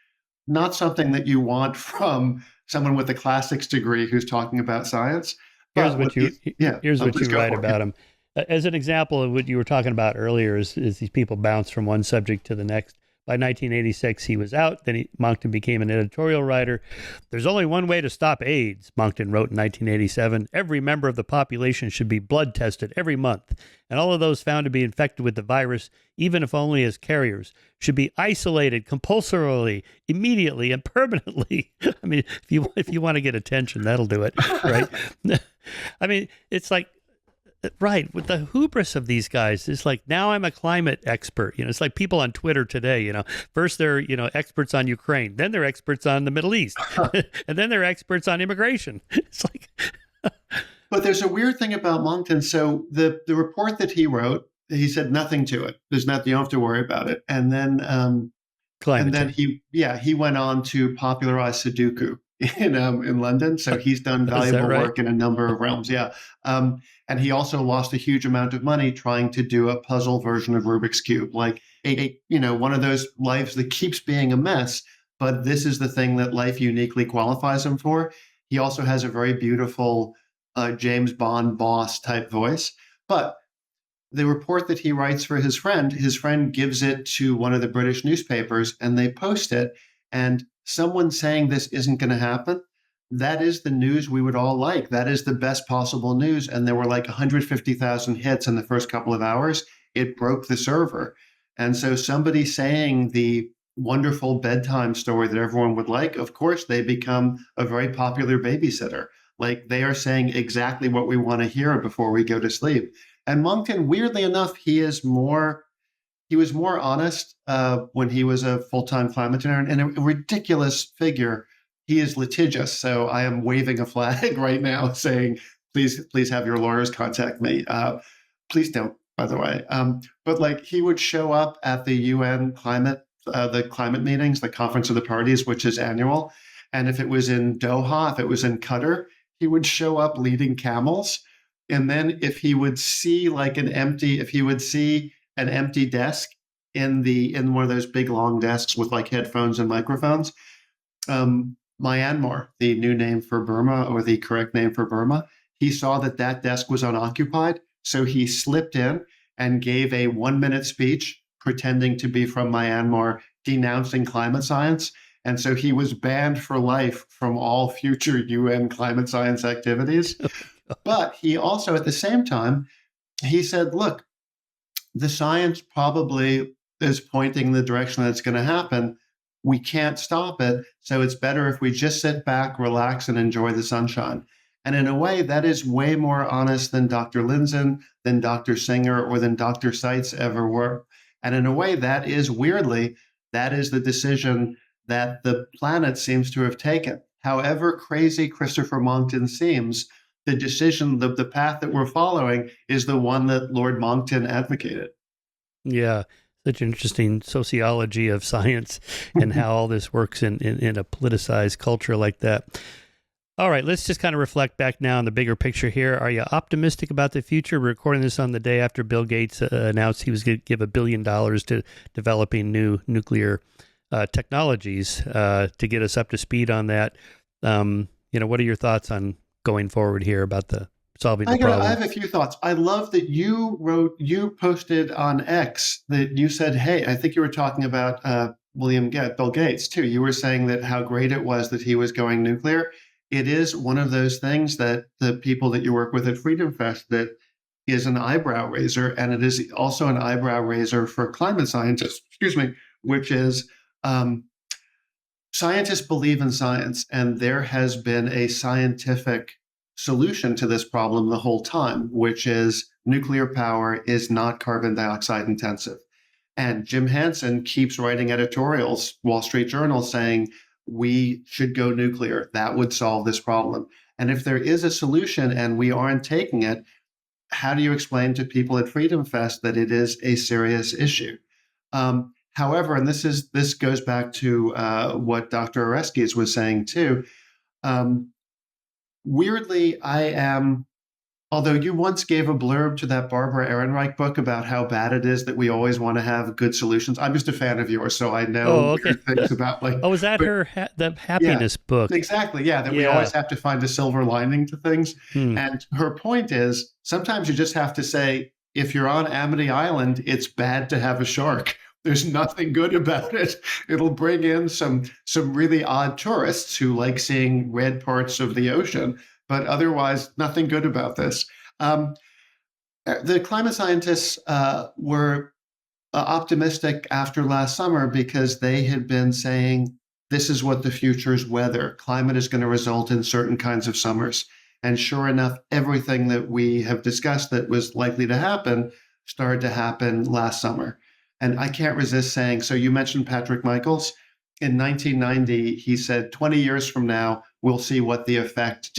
Not something that you want from someone with a classics degree who's talking about science. Here's what you write about him. As an example of what you were talking about earlier is these people bounce from one subject to the next. By 1986, he was out. Then Monckton became an editorial writer. There's only one way to stop AIDS, Monckton wrote in 1987. Every member of the population should be blood tested every month. And all of those found to be infected with the virus, even if only as carriers, should be isolated compulsorily, immediately, and permanently. I mean, if you want to get attention, that'll do it, right? I mean, it's like, right, with the hubris of these guys, it's like, now I'm a climate expert. It's like people on Twitter today, first they're, experts on Ukraine, then they're experts on the Middle East, and then they're experts on immigration. It's like... But there's a weird thing about Monckton. So the report that he wrote, he said nothing to it. There's nothing, you don't have to worry about it. And then, he went on to popularize Sudoku in London. So he's done valuable work in a number of realms. Yeah. And he also lost a huge amount of money trying to do a puzzle version of Rubik's Cube, like one of those lives that keeps being a mess. But this is the thing that life uniquely qualifies him for. He also has a very beautiful James Bond boss type voice. But the report that he writes for his friend gives it to one of the British newspapers, and they post it. And someone saying this isn't going to happen, that is the news we would all like. That is the best possible news. And there were like 150,000 hits in the first couple of hours. It broke the server. And so somebody saying the wonderful bedtime story that everyone would like, of course, they become a very popular babysitter. Like they are saying exactly what we want to hear before we go to sleep. And Moncton, weirdly enough, he was more honest when he was a full-time climatarian and a ridiculous figure. He is litigious, so I am waving a flag right now saying, please have your lawyers contact me. Please don't, by the way. But like he would show up at the UN the climate meetings, the Conference of the Parties, which is annual. And if it was in Doha, if it was in Qatar, he would show up leading camels. And then if he would see an empty desk in one of those big long desks with like headphones and microphones. Myanmar, the new name for Burma or the correct name for Burma, he saw that desk was unoccupied, so he slipped in and gave a 1-minute speech pretending to be from Myanmar, denouncing climate science. And so he was banned for life from all future UN climate science activities. But he also, at the same time, he said, look, the science probably is pointing in the direction that it's going to happen. We can't stop it. So it's better if we just sit back, relax, and enjoy the sunshine. And in a way, that is way more honest than Dr. Lindzen, than Dr. Singer, or than Dr. Seitz ever were. And in a way, that is the decision that the planet seems to have taken. However crazy Christopher Monckton seems, the decision, the path that we're following is the one that Lord Monckton advocated. Yeah, such an interesting sociology of science and how all this works in a politicized culture like that. All right, let's just kind of reflect back now on the bigger picture here. Are you optimistic about the future? We're recording this on the day after Bill Gates announced he was going to give $1 billion to developing new nuclear technologies to get us up to speed on that. What are your thoughts on going forward here about solving the problem? I have a few thoughts. I love that you posted on X that you said, hey, I think you were talking about Bill Gates too. You were saying that how great it was that he was going nuclear. It is one of those things that the people that you work with at Freedom Fest that is an eyebrow raiser, and it is also an eyebrow raiser for climate scientists, which is scientists believe in science, and there has been a scientific solution to this problem the whole time, which is nuclear power is not carbon dioxide intensive. And Jim Hansen keeps writing editorials, Wall Street Journal, saying we should go nuclear. That would solve this problem. And if there is a solution and we aren't taking it, how do you explain to people at Freedom Fest that it is a serious issue? However, and this goes back to what Dr. Oreskes was saying too. Weirdly, although you once gave a blurb to that Barbara Ehrenreich book about how bad it is that we always want to have good solutions. I'm just a fan of yours, so I know weird things about is that the happiness book? Exactly, yeah, that we always have to find a silver lining to things. And her point is, sometimes you just have to say, if you're on Amity Island, it's bad to have a shark. There's nothing good about it. It'll bring in some really odd tourists who like seeing red parts of the ocean, but otherwise nothing good about this. The climate scientists were optimistic after last summer because they had been saying, this is what the future's weather. Climate is going to result in certain kinds of summers. And sure enough, everything that we have discussed that was likely to happen started to happen last summer. And I can't resist saying, so you mentioned Patrick Michaels. In 1990, he said, 20 years from now, we'll see what the effect,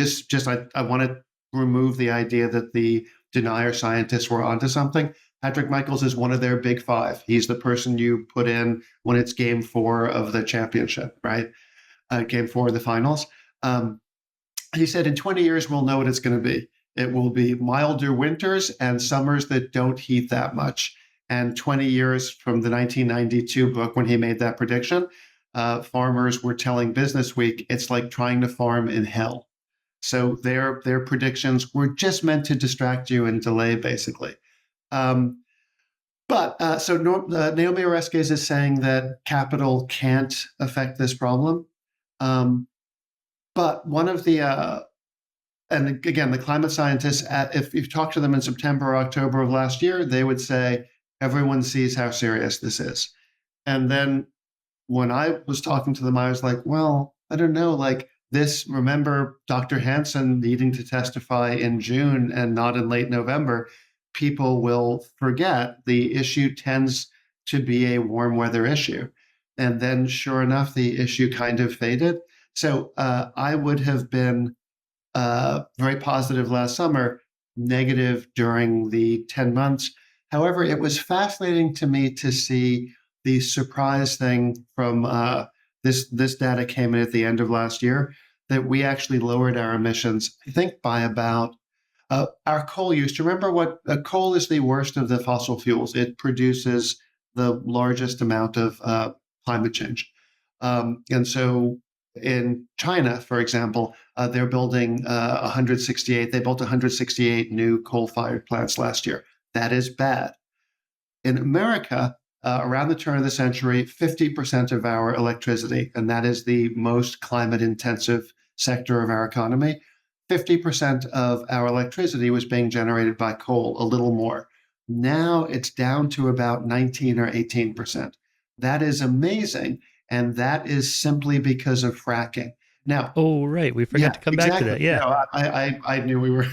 I want to remove the idea that the denier scientists were onto something. Patrick Michaels is one of their big five. He's the person you put in when it's game 4 of the championship, right? Game 4 of the finals. He said, in 20 years, we'll know what it's going to be. It will be milder winters and summers that don't heat that much. And 20 years from the 1992 book, when he made that prediction, farmers were telling Business Week, it's like trying to farm in hell. So their predictions were just meant to distract you and delay, basically. So Naomi Oreskes is saying that capital can't affect this problem. But one of the, and again, the climate scientists, if you talk to them in September or October of last year, they would say, everyone sees how serious this is. And then when I was talking to them, I was like, well, I don't know, like this, remember Dr. Hansen needing to testify in June and not in late November, people will forget the issue tends to be a warm weather issue. And then sure enough, the issue kind of faded. So I would have been very positive last summer, negative during the 10 months. However, it was fascinating to me to see the surprise thing from this data came in at the end of last year that we actually lowered our emissions, I think, by about our coal use. Remember what coal is the worst of the fossil fuels. It produces the largest amount of climate change. And so in China, for example, they're building 168. They built 168 new coal-fired plants last year. That is bad. In America, around the turn of the century, 50% of our electricity, and that is the most climate-intensive sector of our economy, 50% of our electricity was being generated by coal, a little more. Now it's down to about 19 or 18%. That is amazing. And that is simply because of fracking. Now, oh, right. We forgot to come back to that. Yeah. No, I knew we were.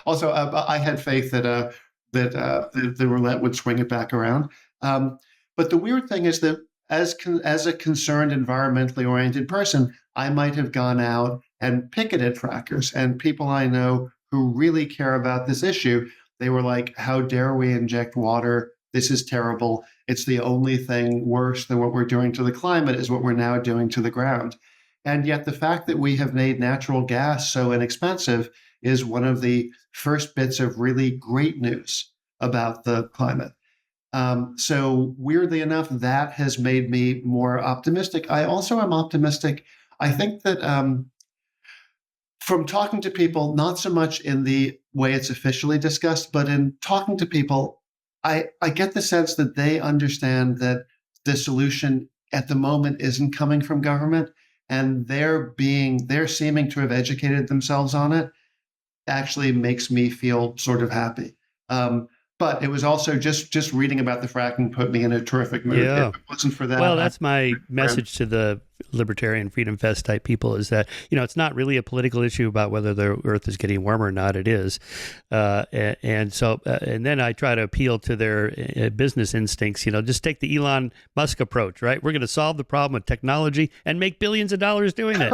Also, I had faith that the roulette would swing it back around. But the weird thing is that as a concerned, environmentally oriented person, I might have gone out and picketed frackers. And people I know who really care about this issue, they were like, "How dare we inject water? This is terrible. It's the only thing worse than what we're doing to the climate is what we're now doing to the ground." And yet the fact that we have made natural gas so inexpensive is one of the first bits of really great news about the climate. So weirdly enough, that has made me more optimistic. I also am optimistic. I think that from talking to people, not so much in the way it's officially discussed, but in talking to people, I get the sense that they understand that the solution at the moment isn't coming from government, and they're seeming to have educated themselves on it actually makes me feel sort of happy. But it was also just reading about the fracking put me in a terrific mood. Yeah. If it wasn't for that, well, that's my message to the Libertarian Freedom Fest type people is that, it's not really a political issue about whether the earth is getting warmer or not. It is. And then I try to appeal to their business instincts, just take the Elon Musk approach, right? We're going to solve the problem with technology and make billions of dollars doing it.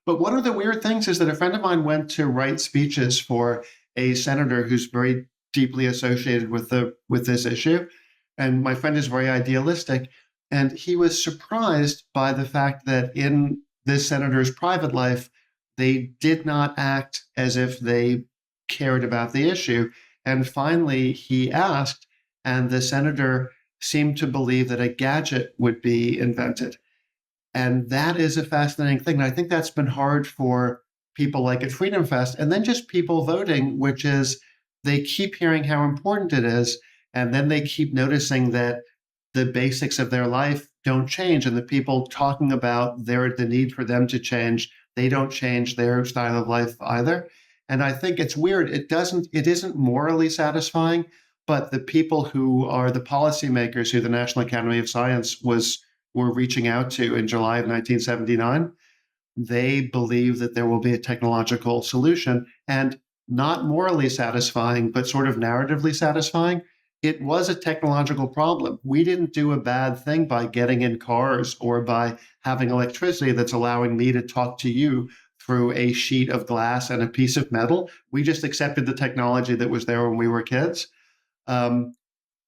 But one of the weird things is that a friend of mine went to write speeches for a senator who's very deeply associated with this issue. And my friend is very idealistic. And he was surprised by the fact that in this senator's private life, they did not act as if they cared about the issue. And finally, he asked, and the senator seemed to believe that a gadget would be invented. And that is a fascinating thing. And I think that's been hard for people like at Freedom Fest, and then just people voting, which is they keep hearing how important it is, and then they keep noticing that the basics of their life don't change, and the people talking about the need for them to change, they don't change their style of life either. And I think it's weird. It isn't morally satisfying, but the people who are the policymakers who the National Academy of Science were reaching out to in July of 1979, they believe that there will be a technological solution, and not morally satisfying, but sort of narratively satisfying. It was a technological problem. We didn't do a bad thing by getting in cars or by having electricity that's allowing me to talk to you through a sheet of glass and a piece of metal. We just accepted the technology that was there when we were kids.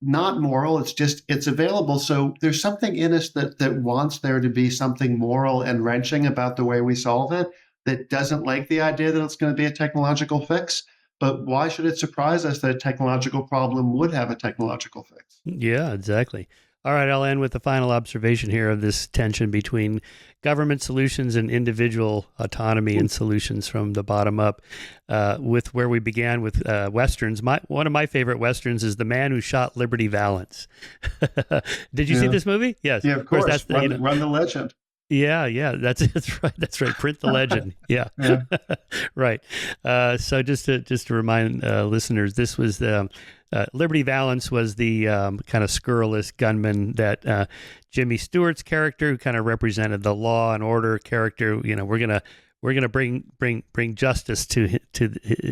Not moral, it's available. So there's something in us that wants there to be something moral and wrenching about the way we solve it, that doesn't like the idea that it's going to be a technological fix. But why should it surprise us that a technological problem would have a technological fix? Yeah, exactly. All right, I'll end with the final observation here of this tension between government solutions and individual autonomy and solutions from the bottom up, with where we began with Westerns. One of my favorite Westerns is The Man Who Shot Liberty Valance. Did you see this movie? Yes. Yeah, of course. That's Run the legend. Yeah, that's right. That's right. Print the legend. Yeah, Yeah. right. So just to remind listeners, this was Liberty Valance was the kind of scurrilous gunman that Jimmy Stewart's character, who kind of represented the law and order character. You know, we're gonna bring justice to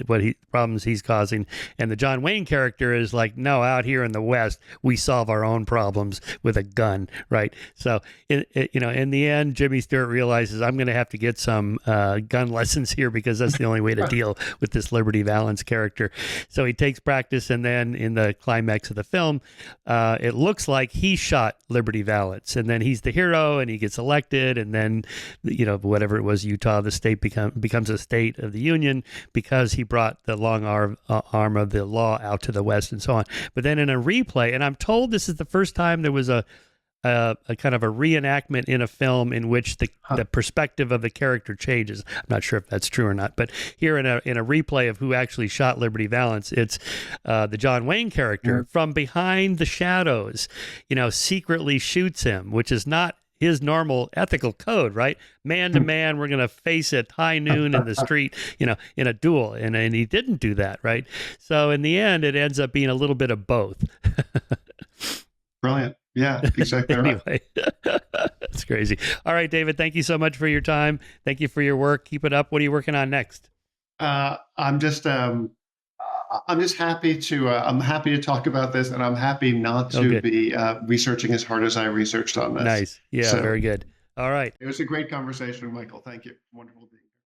what problems he's causing, and the John Wayne character is like, no, out here in the West, we solve our own problems with a gun, right? So, in the end, Jimmy Stewart realizes I'm going to have to get some gun lessons here because that's the only way to deal with this Liberty Valance character. So he takes practice, and then in the climax of the film, it looks like he shot Liberty Valance, and then he's the hero, and he gets elected, and then whatever it was, Utah, the state becomes a state of the Union because he brought the long arm of the law out to the West and so on. But then in a replay, and I'm told this is the first time there was a kind of a reenactment in a film in which the perspective of the character changes. I'm not sure if that's true or not, but here in a replay of who actually shot Liberty Valance, it's the John Wayne character from behind the shadows, secretly shoots him, which is not his normal ethical code, right? Man to man, we're going to face at high noon in the street, in a duel. And he didn't do that, right? So in the end, it ends up being a little bit of both. Brilliant. Yeah, exactly right. Anyway, that's crazy. All right, David, thank you so much for your time. Thank you for your work. Keep it up. What are you working on next? I'm just happy to I'm happy to talk about this, and I'm happy not to be researching as hard as I researched on this. Nice. Yeah, very good. All right. It was a great conversation, Michael. Thank you. Wonderful being.